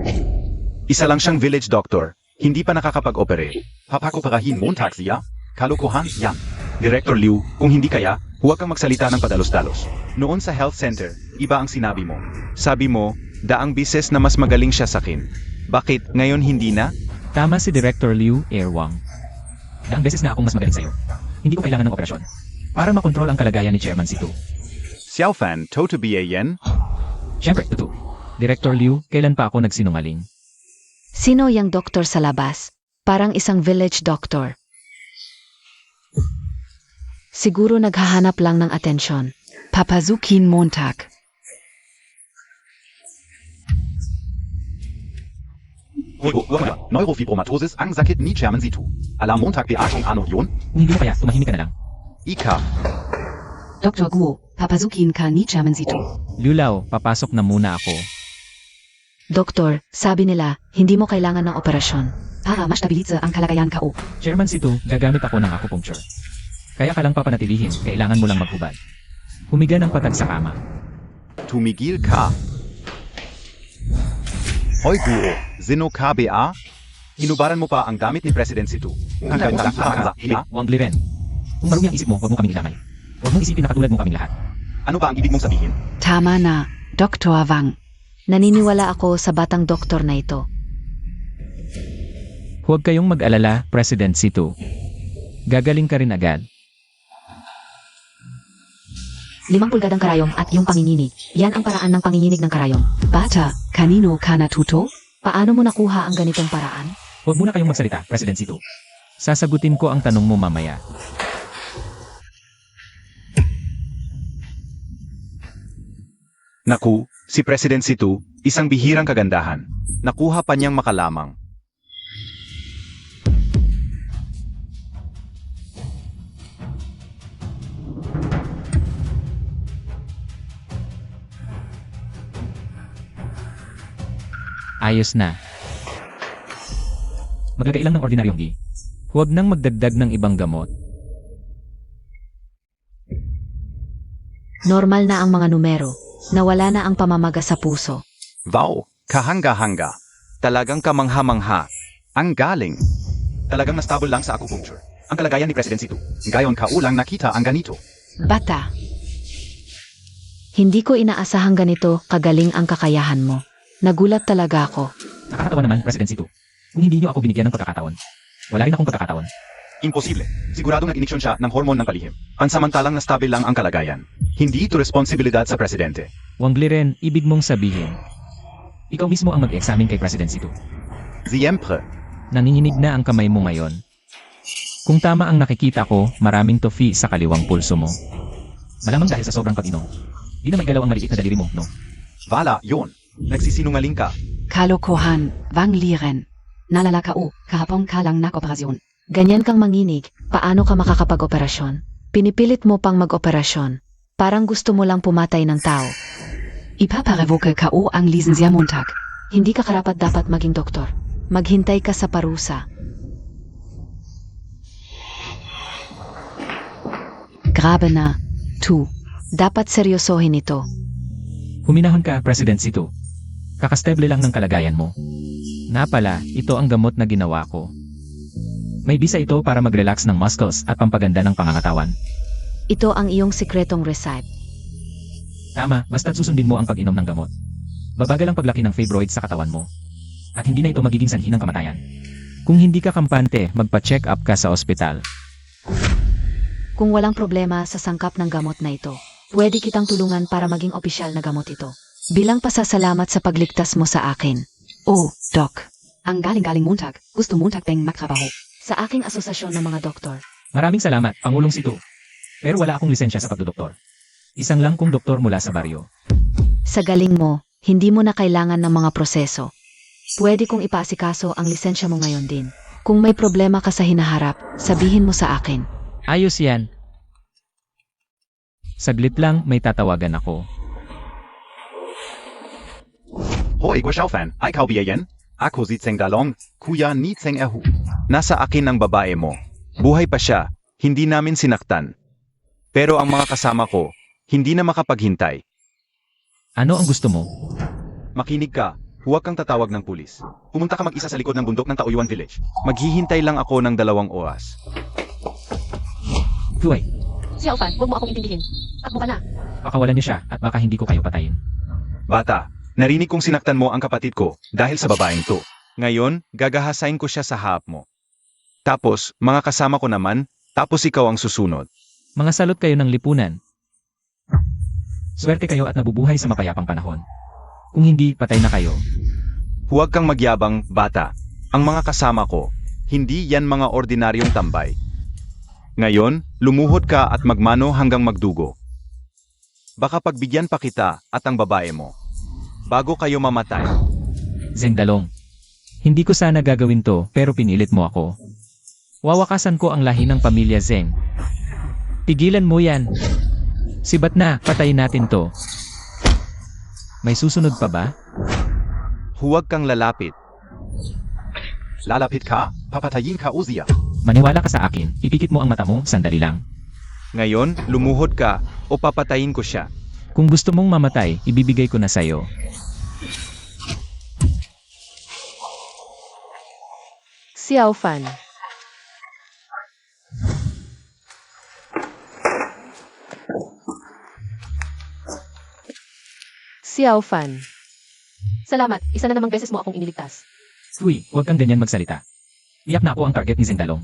Isa lang siyang village doctor, hindi pa nakakapag-operate. Papakoperahin Montag siya? Kalokohan yan. Director Liu, kung hindi kaya, huwag kang magsalita ng padalos-dalos. Noon sa health center, iba ang sinabi mo. Sabi mo, daang bises na mas magaling siya sa akin. Bakit, ngayon hindi na? Tama si Director Liu Erwang. Daang beses na akong mas magaling sa'yo. Hindi ko kailangan ng operasyon. Para makontrol ang kalagayan ni Chairman Zito. Xiaofan, to be a yen? Siyempre, totoo. Director Liu, kailan pa ako nagsinungaling? Sino yang doktor sa labas? Parang isang village doctor. Siguro naghahanap lang ng atensyon. Papasukin Montag. Neurofibromatosis ang sakit ni Chairman Zito. Alam Montag beachtung ano yun? Kung hindi mo kaya, tumahimik ka na lang. Ika, Dr. Guo, papasukin ka ni Chairman Zito. Lulaw, papasok na muna ako. Doktor, sabi nila, hindi mo kailangan ng operasyon. Para mastabilize ang kalagayan KO. Chairman Zito, gagamit ako ng acupuncture. Kaya ka lang papanatilihin, kailangan mo lang maghubad. Humiga ng patag sa kama. tumigil ka. Hoy Guo, Zino KBA? Inubaran mo pa ang damit ni President Zito. Hanggang Wang Liren. Kung marumi ang isip mo, huwag mo kaming idamay. Huwag mong isipin na katulad mo kaming lahat. Ano ba ang ibig mong sabihin? Tama na, Dr. Wang. Naniniwala ako sa batang doktor na ito. Huwag kayong mag-alala, President Zito. Gagaling ka rin agad. 5 pulgadang karayom at yung panginginig. Yan ang paraan ng panginginig ng karayom. Bata, kanino ka natuto? Paano mo nakuha ang ganitong paraan? Huwag muna kayong magsalita, President Zito. Sasagutin ko ang tanong mo mamaya. Naku, si President Zito, isang bihirang kagandahan. Nakuha pa niyang makalamang. Ayos na. Magkakailang ng ordinaryong gi. Huwag nang magdagdag ng ibang gamot. Normal na ang mga numero. Nawala na ang pamamaga sa puso. Wow, kahanga-hanga. Talagang kamangha-mangha. Ang galing. Talagang nastable lang sa acupuncture. Ang kalagayan ni President Zito. Ngayon kaulang nakita ang ganito. Bata, Hindi ko inaasahang ganito kagaling ang kakayahan mo. Nagulat talaga ako. Nakakatawa naman, President Zito. Kung hindi niyo ako binigyan ng pagkakataon, wala rin akong pagkakataon. Imposible. Siguradong nag-iniksyon siya ng hormone ng palihim. Pansamantalang nastabil lang ang kalagayan. Hindi ito responsibilidad sa presidente. Wang Liren, ibig mong sabihin. Ikaw mismo ang mag-examine kay President Zito. Siyempre. Nanginginig na ang kamay mo ngayon. Kung tama ang nakikita ko, maraming tofi sa kaliwang pulso mo. Malamang dahil sa sobrang pag-inom. Di na maigalaw ang maliit na daliri mo, no? Wala, yun. Nagsisinungaling ka. kalokohan, Wang Liren. Nalala KO, kahapon ka lang nak-operasyon. Ganyan kang manginig, paano ka makakapag-operasyon? Pinipilit mo pang mag-operasyon. Parang gusto mo lang pumatay ng tao. Ipaparevoke KO ang Lisensia Montag. Hindi ka karapat-dapat maging doktor. Maghintay ka sa parusa. Grabe na. 2. Dapat seryosohin ito. Huminahon ka, President Zito. Kakasteble lang ng kalagayan mo. Napala, ito ang gamot na ginawa ko. May bisa ito para mag-relax ng muscles at pampaganda ng pangangatawan. Ito ang iyong sikretong recipe. Tama, basta't susundin mo ang pag-inom ng gamot. Babagal ang paglaki ng fibroid sa katawan mo. At hindi na ito magiging sanhi ng kamatayan. Kung hindi ka kampante, magpa-check up ka sa ospital. Kung walang problema sa sangkap ng gamot na ito, pwede kitang tulungan para maging opisyal na gamot ito. Bilang pasasalamat sa pagligtas mo sa akin. Oh, Doc. Ang galing-galing Montag. Gusto Montag bang magtrabaho. Sa aking asosasyon ng mga doktor. Maraming salamat, Pangulong Situ. Pero wala akong lisensya sa pagdodoktor. Isang lang kong doktor mula sa baryo. Sa galing mo, hindi mo na kailangan ng mga proseso. Pwede kong ipaasikaso ang lisensya mo ngayon din. Kung may problema ka sa hinaharap, sabihin mo sa akin. Ayos yan. Saglit lang, may tatawagan ako. Hoy, Guo Xiaofan, ay kaubiyayan? Ako si Tseng Dalong, kuya ni Tseng Erhu. Nasa akin ang babae mo. Buhay pa siya, hindi namin sinaktan. Pero ang mga kasama ko, hindi na makapaghintay. Ano ang gusto mo? Makinig ka, huwag kang tatawag ng pulis. Pumunta ka mag-isa sa likod ng bundok ng Taoyuan Village. Maghihintay lang ako ng 2 oras. Huway, Xiao Fan, huwag mo akong intindihin. Takbo ka na. pakawalan niyo siya at baka hindi ko kayo patayin. Bata, narinig kong sinaktan mo ang kapatid ko dahil sa babaeng to. Ngayon, gagahasain ko siya sa harap mo. Tapos, mga kasama ko naman, tapos ikaw ang susunod. Mga salot kayo ng lipunan. Swerte kayo at nabubuhay sa mapayapang panahon. Kung hindi, patay na kayo. Huwag kang magyabang, bata. Ang mga kasama ko, hindi yan mga ordinaryong tambay. Ngayon, lumuhod ka at magmano hanggang magdugo. Baka pagbigyan pa kita at ang babae mo. Bago kayo mamatay. Zeng Dalong. Hindi ko sana gagawin to, pero pinilit mo ako. Wawakasan ko ang lahi ng pamilya Zeng. Tigilan mo yan. Sibat na, patayin natin to. May susunod pa ba? Huwag kang lalapit. Lalapit ka, papatayin ka Uziya. Maniwala ka sa akin, ipikit mo ang mata mo, sandali lang. Ngayon, lumuhod ka o papatayin ko siya. Kung gusto mong mamatay, ibibigay ko na sa'yo. Xiao Fan. Xiao Fan. Salamat, isa na namang beses mo akong iniligtas. Uy, huwag kang ganyan magsalita. Iyak na ako ang target ni Zeng Dalong.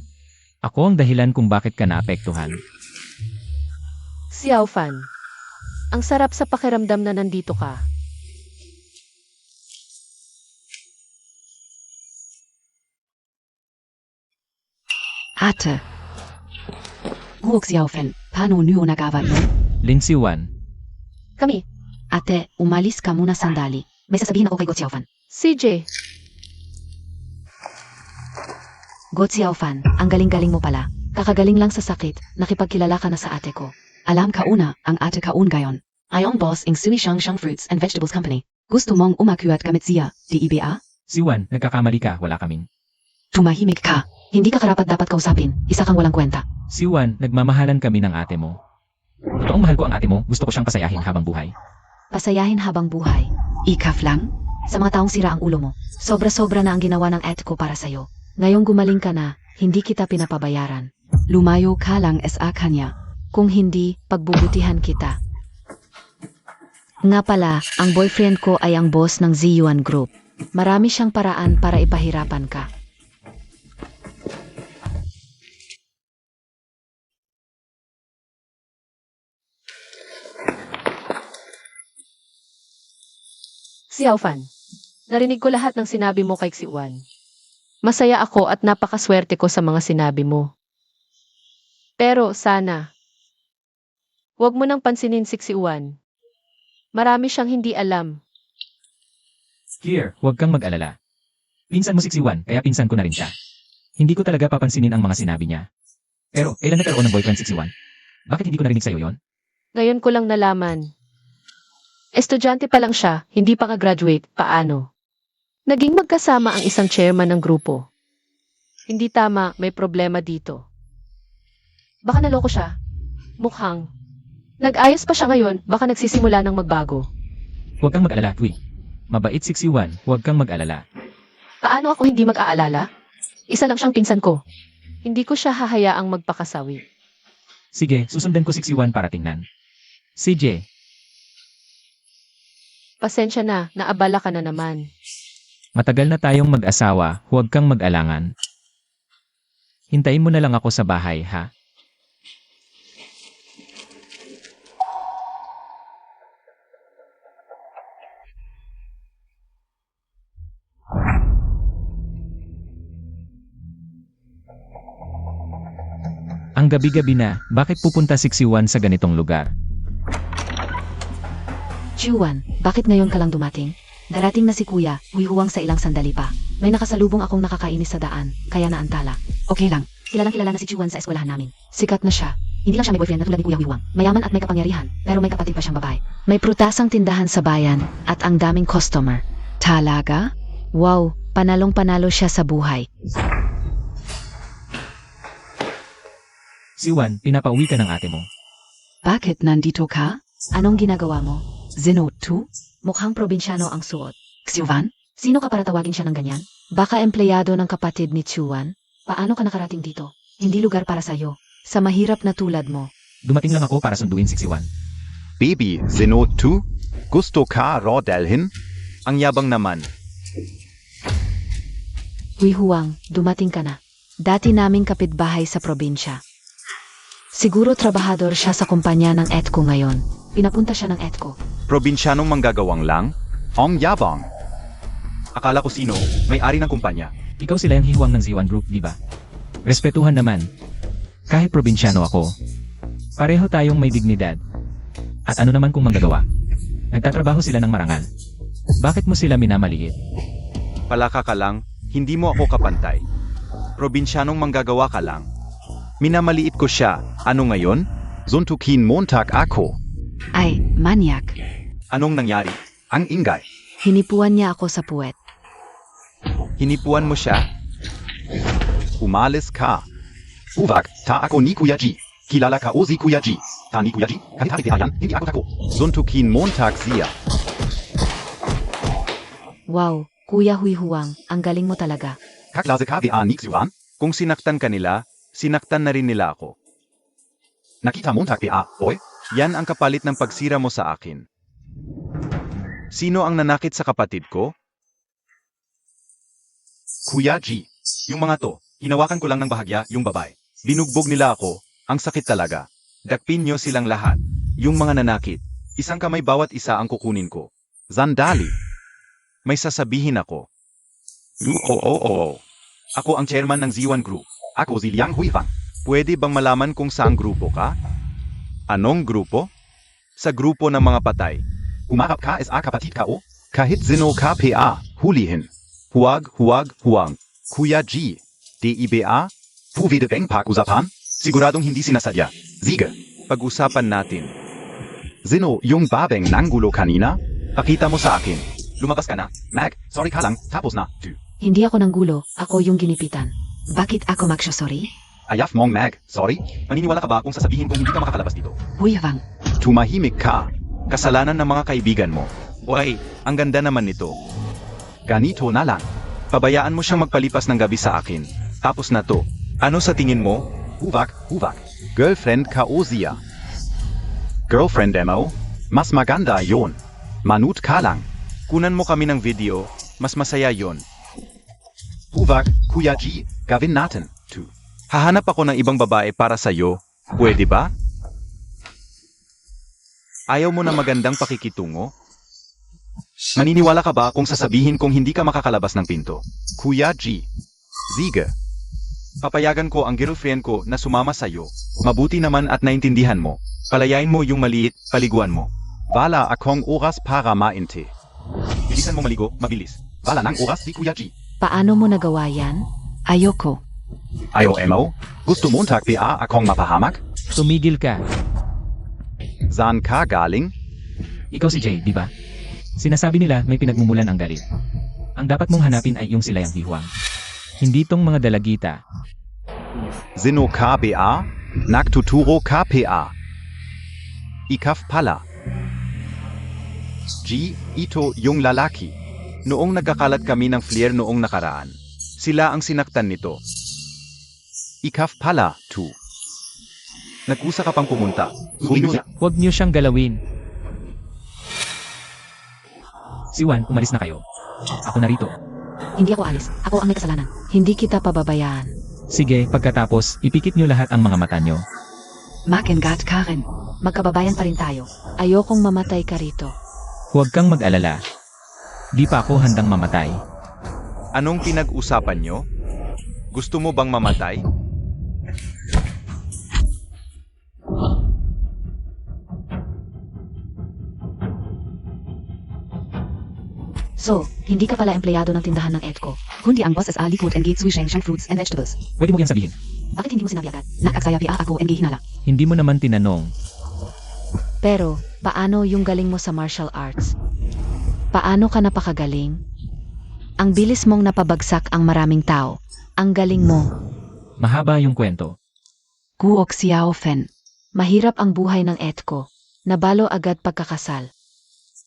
Ako ang dahilan kung bakit ka naapektuhan. Xiao Fan. Ang sarap sa pakiramdam na nandito ka. Ate. Guok Xiaofan. Paano niyo nagawa yun? Lin Siwan. Kami, Ate, umalis ka muna sandali. May sasabihin ako kay Go Xiaofan. CJ, Go Xiaofan, ang galing-galing mo pala. Kakagaling lang sa sakit, nakipagkilala ka na sa ate ko. Alam kauna, ang ate kaun gayon. Ayong boss ng Sui Shang Shang Fruits and Vegetables Company. Gusto mong umakyat kamit siya, di ba? Siwan, nagkakamali ka, wala kaming. Tumahimik ka. Hindi ka karapat dapat kausapin, isa kang walang kwenta. Siwan, nagmamahalan kami ng ate mo. Totoong mahal ko ang ate mo, gusto ko siyang pasayahin habang buhay. Pasayahin habang buhay. Ikaf lang? Sa mga taong sira ang ulo mo, sobra-sobra na ang ginawa ng ate ko para sa'yo. Ngayong gumaling ka na, hindi kita pinapabayaran. Lumayo ka lang sa kanya. Kung hindi, pagbubutihan kita. Nga pala, ang boyfriend ko ay ang boss ng Ziyuan Group. Marami siyang paraan para ipahirapan ka. Xiao Fan. Narinig ko lahat ng sinabi mo kay Xiwan. Masaya ako at napakaswerte ko sa mga sinabi mo. Pero sana, huwag mo nang pansinin si Xiwan. Marami siyang hindi alam. Here, huwag kang mag-alala. Pinsan mo si Siwan, kaya pinsan ko na rin siya. Hindi ko talaga papansinin ang mga sinabi niya. Pero, kailan nagkaroon ng boyfriend si Siwan? Bakit hindi ko narinig sa'yo yon? Ngayon ko lang nalaman. Estudyante pa lang siya, hindi pa ka-graduate, paano? Naging magkasama ang isang chairman ng grupo. Hindi tama, may problema dito. Baka naloko siya. Mukhang. Nag-ayos pa siya ngayon, baka nagsisimula ng magbago. Huwag kang mag-alala, Tui. Mabait si Siwan, huwag kang mag-alala. Paano ako hindi mag-aalala? Isa lang siyang pinsan ko. Hindi ko siya hahayaang magpakasawi. Sige, susundan ko si Siwan para tingnan. CJ, Pasensya na, naabala ka na naman. matagal na tayong mag-asawa, huwag kang mag-alangan. Hintayin mo na lang ako sa bahay, ha? Ang gabi-gabi na, bakit pupunta si Xiwan sa ganitong lugar? Chuan, bakit ngayon ka lang dumating? Darating na si Kuya, Huihuang sa ilang sandali pa. May nakasalubong akong nakakainis sa daan, kaya naantala. Okay lang. Kilala na si Chuan sa eskwelahan namin. Sikat na siya. Hindi lang siya may boyfriend na tulad ni Kuya Huihuang. Mayaman at may kapangyarihan, pero may kapatid pa siyang babae. May prutasang tindahan sa bayan at ang daming customer. Talaga? Wow, panalong-panalo siya sa buhay. Xiwan, pinapauwi ka ng ate mo. Bakit nandito ka? Anong ginagawa mo? Zeno 2? Mukhang probinsyano ang suot. Xiwan? Sino ka para tawagin siya ng ganyan? Baka empleyado ng kapatid ni Chuan? Paano ka nakarating dito? Hindi lugar para sa'yo. Sa mahirap na tulad mo. Dumating lang ako para sunduin si Xiwan. Baby, Zeno 2? Gusto ka raw dalhin? Ang yabang naman. Huihuang, dumating ka na. Dati naming kapitbahay sa probinsya. Siguro trabahador siya sa kumpanya ng Etco ngayon. Pinapunta siya ng Etco. Probinsyanong manggagawang lang? Ang yabang. Akala ko sino, may-ari ng kumpanya. Ikaw sila yung hiwang ng Xiwan Group, di ba? Respetuhan naman. Kahit probinsyano ako, pareho tayong may dignidad. At ano naman kung manggagawa? Nagtatrabaho sila ng marangal. Bakit mo sila minamaliit? Palaka ka lang, hindi mo ako kapantay. Probinsyanong manggagawa ka lang. Minamaliit ko siya. Ano ngayon? Suntukin Montag ako. Ay, manyak. Anong nangyari? Ang ingay. Hinipuan niya ako sa puwet. Hinipuan mo siya? Umalis ka. Uvag, ta ako ni Kuya G. Kilala ka o si Kuya G. Ta ni Kuya G, kahit hapit yan, hindi ako tako. Suntukin Montag siya. Wow, Kuya Huihuang, ang galing mo talaga. Kaklase ka via ni Xiwan? Kung sinaktan ka nila, sinaktan na rin nila ako. Nakita Montag via, boy? Yan ang kapalit ng pagsira mo sa akin. Sino ang nanakit sa kapatid ko? Kuya G. Yung mga to, hinawakan ko lang ng bahagya yung babae. Binugbog nila ako, ang sakit talaga. Dakpin nyo silang lahat. Yung mga nanakit, isang kamay bawat isa ang kukunin ko. Zandali. May sasabihin ako. Oo. Ako ang chairman ng Xiwan Group. Ako si Liang Huifang. Pwede bang malaman kung saang grupo ka? Anong grupo? Sa grupo ng mga patay. Humarap ka sa kapatid ka o? Kahit zino ka pa, hulihin. Huwag. Kuya G. DIBA? Pwede bang pag-usapan? Siguradong hindi sinasadya. Sige. Pag-usapan natin. Zino, yung babeng nanggulo kanina? Pakita mo sa akin. Lumabas ka na. Mag, sorry ka lang, tapos na. Hindi ako nanggulo, ako yung ginipitan. Bakit ako magsasorry? Ayaf mong Mag, sorry? Maniniwala ka ba kung sasabihin kong hindi ka makakalabas dito? Huihuang. Tumahimik ka. Kasalanan ng mga kaibigan mo. Oy, ang ganda naman nito. Ganito na lang. Pabayaan mo siyang magpalipas ng gabi sa akin. Tapos na to. Ano sa tingin mo? Huvak. Girlfriend ka o siya? Girlfriend mo? Mas maganda yon. Manut ka lang. Kunan mo kami ng video, mas masaya yon. Huvak, Kuya G, gawin natin. Hahanap ako ng ibang babae para sa'yo. Pwede ba? Ayaw mo na magandang pakikitungo? Maniniwala ka ba kung sasabihin kong hindi ka makakalabas ng pinto? Kuya G. Sige. Papayagan ko ang girlfriend ko na sumama sa'yo. Mabuti naman at naintindihan mo. Palayain mo yung maliit, paliguan mo. Wala akong oras para mainte. Bilisan mo maligo, mabilis. Wala nang oras si Kuya G. Paano mo nagawa yan? Ayoko. Ayaw mo? Gusto Montag pa akong mapahamak? Tumigil ka. Saan ka galing? Ikaw si Jay, di ba? Sinasabi nila may pinagmumulan ang galit. Ang dapat mong hanapin ay yung sila yung hiwang. Hindi tong mga dalagita. Zino KBA? Nagtuturo KPA. Ikaf pala. G, ito yung lalaki. Noong nagkakalat kami ng flare noong nakaraan. Sila ang sinaktan nito. Ikaf pala, 2. Nag-usa ka pang pumunta. Huwag niyo siyang galawin. Xiwan, umalis na kayo. Ako narito. Hindi ako alis, ako ang may kasalanan. Hindi kita pababayaan. Sige, pagkatapos, ipikit niyo lahat ang mga mata niyo. Makengat Karen. Magkababayan pa rin tayo. Ayokong mamatay ka rito. Huwag kang mag-alala. Di pa ako handang mamatay. Anong pinag-usapan nyo? Gusto mo bang mamatay? So, hindi ka pala empleyado ng tindahan ng Edco. Kundi ang boss SA likod NG zu Sheng Fruits and Vegetables. Pwede mo yan sabihin. Bakit hindi mo sinabi agad? Nakaksaya PA ako NG hinala. Hindi mo naman tinanong. Pero, paano yung galing mo sa martial arts? Paano ka napakagaling? Ang bilis mong napabagsak ang maraming tao. Ang galing mo. Mahaba yung kwento. Guok Xiao Fen. Mahirap ang buhay ng Edco. Nabalo agad pagkakasal.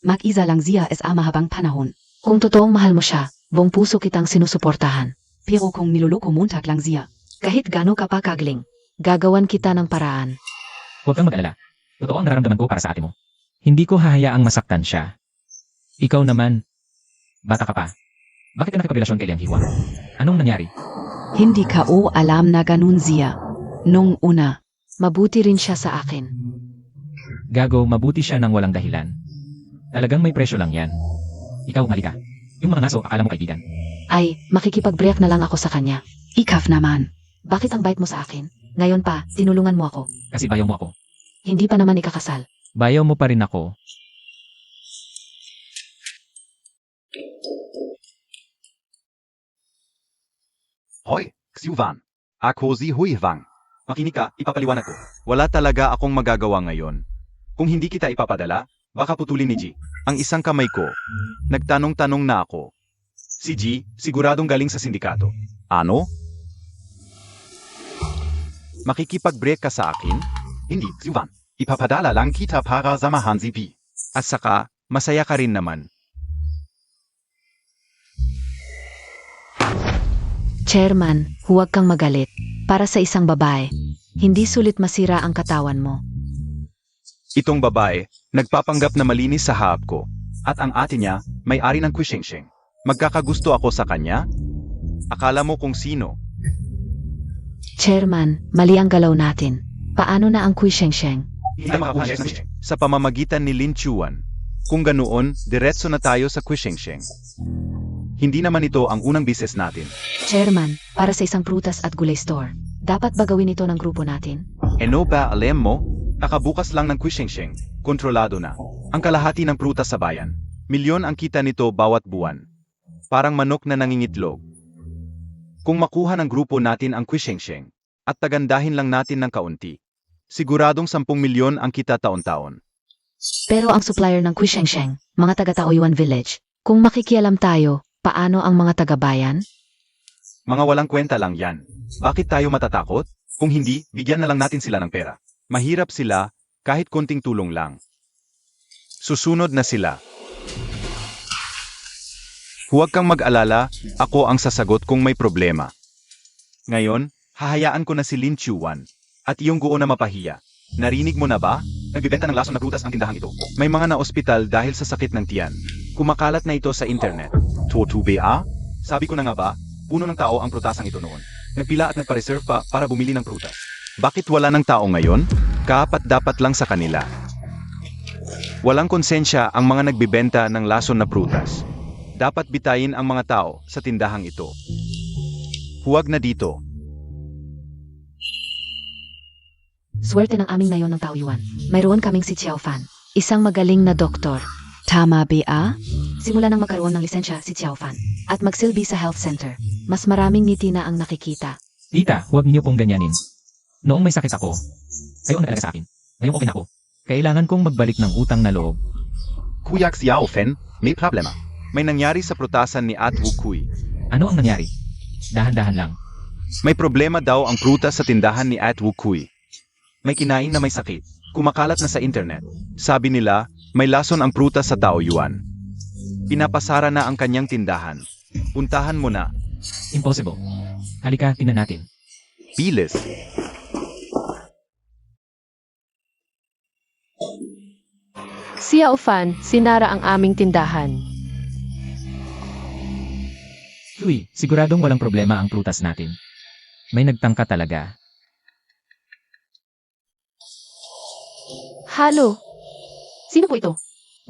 Mag-isa lang siya SA mahabang panahon. Kung totoong mahal mo siya, buong puso kitang sinusuportahan. Pero kung niloloko Montag lang siya, Kahit gaano ka pa kagling, gagawan kita ng paraan. Huwag kang mag-alala. Totoo ang nararamdaman ko para sa ate mo. Hindi ko hahayaang masaktan siya. Ikaw naman, bata ka pa. Bakit ka nakipagrelasyon kay Liang Hiwa? Anong nangyari? hindi ka o alam na ganun siya. Nung una, Mabuti rin siya sa akin. Gago, mabuti siya nang walang dahilan. Talagang may presyo lang yan. Ikaw, halika. Yung mga ngaso, akala mo kaibigan. Ay, makikipag-break na lang ako sa kanya. ikaf naman. Bakit ang bait mo sa akin? Ngayon pa, tinulungan mo ako. Kasi bayaw mo ako. Hindi pa naman ikakasal. Bayaw mo pa rin ako. Hoy, Xiuvan. Ako si Huivang. Makinig ka, ipapaliwanag ko. Wala talaga akong magagawa ngayon. Kung hindi kita ipapadala, baka putulin ni G. Ang isang kamay ko. Nagtanong-tanong na ako. Si G, siguradong galing sa sindikato. Ano? Makikipag-break ka sa akin? Hindi, Xiuvan. Ipapadala lang kita para samahan si P. At saka, masaya ka rin naman. Chairman, huwag kang magalit. Para sa isang babae, hindi sulit masira ang katawan mo. Itong babae, nagpapanggap na malinis sa hahap ko. At ang ate niya, may-ari ng Kuishengsheng. Magkakagusto ako sa kanya? Akala mo kung sino? Chairman, mali ang galaw natin. Paano na ang Kuishengsheng? Hindi na makapulis ng Sheng. Sa pamamagitan ni Lin Chuan. Kung ganoon, diretso na tayo sa Kuishengsheng. Hindi naman ito ang unang business natin. Chairman, para sa isang prutas at gulay store, dapat ba gawin ito ng grupo natin? Ano ba alam mo? Nakabukas lang ng Kuishengsheng. Kontrolado na. Ang kalahati ng prutas sa bayan. Milyon ang kita nito bawat buwan. Parang manok na nangingitlog. Kung makuha ng grupo natin ang Kuishengsheng, at tagandahin lang natin ng kaunti, siguradong 10 milyon ang kita taon-taon. Pero ang supplier ng Kuishengsheng, mga taga-Taoyuan Village, kung makikialam tayo, paano ang mga taga-bayan? Mga walang kwenta lang yan. Bakit tayo matatakot? Kung hindi, bigyan na lang natin sila ng pera. Mahirap sila, kahit konting tulong lang. Susunod na sila. Huwag kang mag-alala, ako ang sasagot kung may problema. Ngayon, hahayaan ko na si Lin Chuan, at iyong guo na mapahiya. Narinig mo na ba? Nagbibenta ng lason na prutas ang tindahan ito. May mga na-ospital dahil sa sakit ng tiyan. Kumakalat na ito sa internet. Totoo Sabi ko na nga ba, puno ng tao ang prutasang ito noon. Nagpila at nagpa-reserve pa para bumili ng prutas. Bakit wala ng tao ngayon? Kaapat-dapat lang sa kanila. Walang konsensya ang mga nagbibenta ng lason na prutas. Dapat bitayin ang mga tao sa tindahang ito. Huwag na dito. Swerte ng aming nayon ng Taoyuan. Mayroon kaming si Xiao Fan, isang magaling na doktor. Tama ba? Simula nang magkaroon ng lisensya si Xiao Fan, at magsilbi sa health center, mas maraming ngiti na ang nakikita. Tita, huwag niyo pong ganyanin. Noong may sakit ako, kayo ang nag-alaga sa akin. Ngayon okay na ako. Kailangan kong magbalik ng utang na loob. Kuya Xiao Fen, may problema. May nangyari sa prutasan ni At Wu Kui. Ano ang nangyari? Dahan-dahan lang. May problema daw ang prutas sa tindahan ni At Wu Kui. May kinain na may sakit. Kumakalat na sa internet. Sabi nila, may lason ang prutas sa Taoyuan. Pinapasara na ang kanyang tindahan. Puntahan mo na. Impossible. Halika, tingnan natin. Bilis. Xiao Fan, sinara ang aming tindahan. Uy, siguradong walang problema ang prutas natin. May nagtangka talaga. Halo! Sino po ito?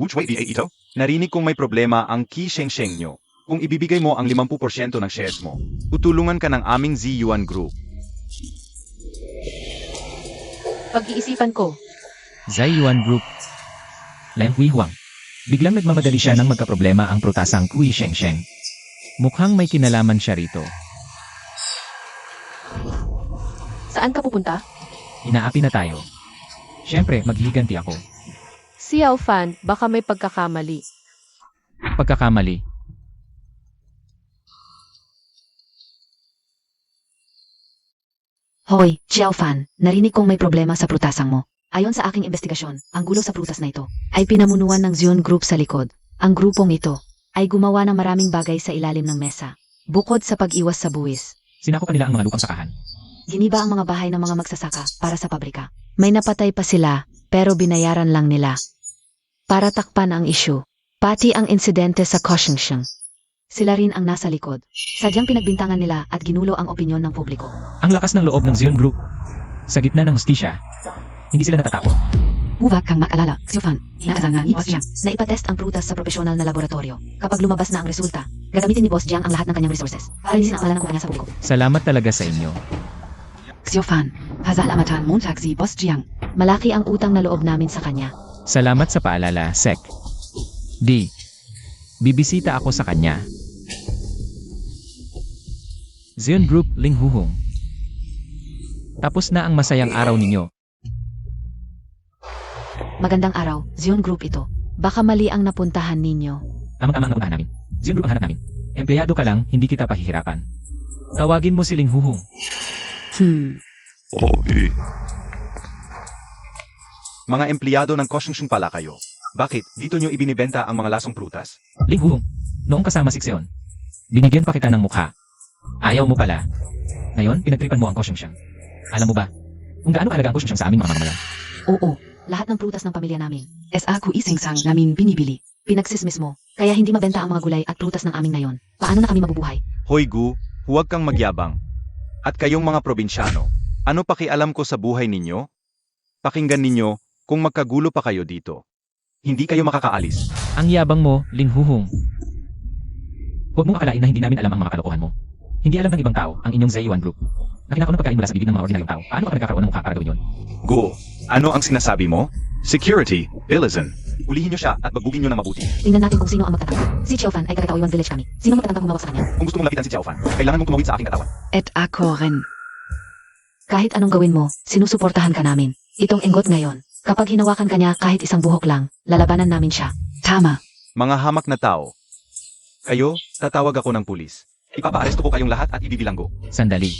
Which way ba ito? Narinig kong may problema ang Ki Shengsheng nyo. Kung ibibigay mo ang 50% ng shares mo, Tutulungan ka ng aming Z-Yuan Group. Pag-iisipan ko. Zai Yuan Group. Lem Hui Huang. Biglang nagmamadali siya nang magkaproblema ang prutasang Kui Sheng Sheng. Mukhang may kinalaman siya rito. Saan ka pupunta? Inaapi na tayo. Siyempre, maghihiganti ako. Si Fan, baka may pagkakamali. Pagkakamali. Hoy, Xiaofan, narinig kong may problema sa prutasang mo. Ayon sa aking investigasyon, ang gulo sa prutas na ito ay pinamunuan ng Zion Group sa likod. Ang grupong ito ay gumawa ng maraming bagay sa ilalim ng mesa. Bukod sa pag-iwas sa buwis, Sinako pa nila ang mga lupang sakahan. giniba ang mga bahay ng mga magsasaka para sa pabrika. May napatay pa sila, pero binayaran lang nila. Para takpan ang isyu, pati ang insidente sa Kaohsiung. Sila rin ang nasa likod. Sadyang pinagbintangan nila at ginulo ang opinyon ng publiko. Ang lakas ng loob ng Zion Group. Sa gitna ng hustisya, hindi sila natatakot. Huwag kang mag-alala, Xiaofan. Inaasahan ni Boss Jiang na ipatest ang prutas sa profesional na laboratorio. Kapag lumabas na ang resulta, gagamitin ni Boss Jiang ang lahat ng kanyang resources para hindi sinakalan ng kuha niya sa publiko. Salamat talaga sa inyo. Xiaofan, Pasalamatan Montag si Boss Jiang. Malaki ang utang na loob namin sa kanya. Salamat sa paalala, Sek. D. Bibisita ako sa kanya. Zion Group, Ling Huhong. Tapos na ang masayang araw ninyo. Magandang araw, Zion Group ito. Baka mali ang napuntahan ninyo. Tama-tama ang napuntahan namin. Zion Group ang hanap namin. Empleyado ka lang, hindi kita pahihirapan. Tawagin mo si Ling Huhong. Mga empleyado ng Kaohsiung pala kayo. Bakit? Dito nyo ibinibenta ang mga lasong prutas? Ling Huhong, noong kasama si Xeon, binigyan pa kita ng mukha. Ayaw mo pala. Ngayon, pinagtripan mo ang Kaohsiung. Alam mo ba, kung gaano kahalaga ang Kaohsiung sa aming mga mamamayan? Oo, lahat ng prutas ng pamilya namin. SA ku ising sang namin binibili. Pinagsismis mo, kaya hindi mabenta ang mga gulay at prutas ng aming ngayon. Paano na kami mabubuhay? Hoy Gu, huwag kang magyabang. At kayong mga probinsyano, ano pakialam ko sa buhay ninyo? Pakinggan ninyo, kung magkagulo pa kayo dito, hindi kayo makakaalis. Ang yabang mo, Ling Huhong. Huwag mong akalain na hindi namin alam ang mga kalokohan mo. Hindi alam ng ibang tao ang inyong Zayuan Group. Na kinakaon ng pagkain mula sa bibig ng mga ordinaryong tao. Paano ka nagkakaroon ng mukha para gawin yun? Gu, ano ang sinasabi mo? Security, Bilisan. Ulihin nyo siya at bagbugin nyo ng mabuti. Tingnan natin kung sino ang magtatangka. Si Xiaofan ay taga-Taoyuan Village kami. Sino magtatangkang humawak sa kanya? Kung gusto mong lapitan si Xiaofan, kailangan mong tumawid sa aking katawan. Et akoren. Kahit anong gawin mo, sinusuportahan ka namin. Itong enggot ngayon, kapag hinawakan ka niya kahit isang buhok lang, lalabanan namin siya. Tama. Mga hamak na tao. Kayo, tatawag ako ng pulis. Ipapaaresto ko kayong lahat at ibibilanggo. Sandali.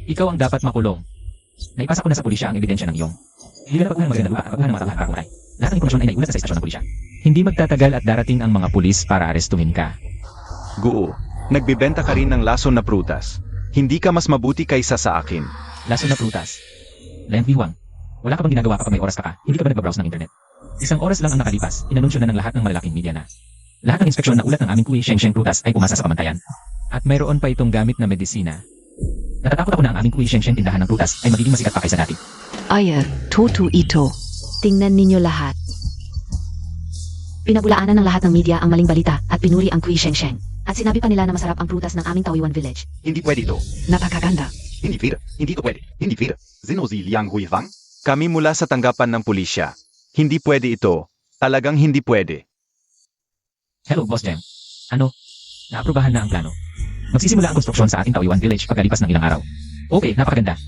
Ikaw ang dapat makulong. Naipasa ko na sa pulisya ang ebidensya ng iyong. Hindi na pagkuhan ng maganda lupa at pagkuhan ng mga tauhan para kumatay. Lahat ng impormasyon ay naiulat sa istasyon ng pulisya. Hindi magtatagal at darating ang mga pulis para arestuhin ka. Gu, nagbibenta ka rin ng lason na prutas. Hindi ka mas mabuti kaysa sa akin. Laso na prutas. Len Bihuang. Wala ka bang ginagawa kapag may oras ka? Hindi ka ba nagbabrowse ng internet? Isang oras lang ang nakalipas, inanunsyo na ng lahat ng malalaking media na. Lahat ng inspeksyon na ulat ng aming Kui Sheng Sheng prutas ay pumasa sa pamantayan. At mayroon pa itong gamit na medisina. Natatakot ako na ang aming Kui Sheng Sheng tindahan ng prutas ay magiging masikat pa kaysa dati. Aye, Totu Ito. Tingnan ninyo lahat. Pinabulaanan ng lahat ng media ang maling balita at pinuri ang Kui Sheng Sheng. At sinabi pa nila na masarap ang prutas ng aming Taoyuan Village. Hindi pwede ito. Napakaganda. Hindi pwede. Hindi ito pwede. Hindi pwede. Zino si Liang Huifang? Kami mula sa tanggapan ng pulisya. Hindi pwede ito. Talagang hindi pwede. Hello, Boss Jem. Ano? Naaprubahan na ang plano. Magsisimula ang konstruksyon sa ating Taoyuan Village pagkalipas ng ilang araw. Okay, napakaganda.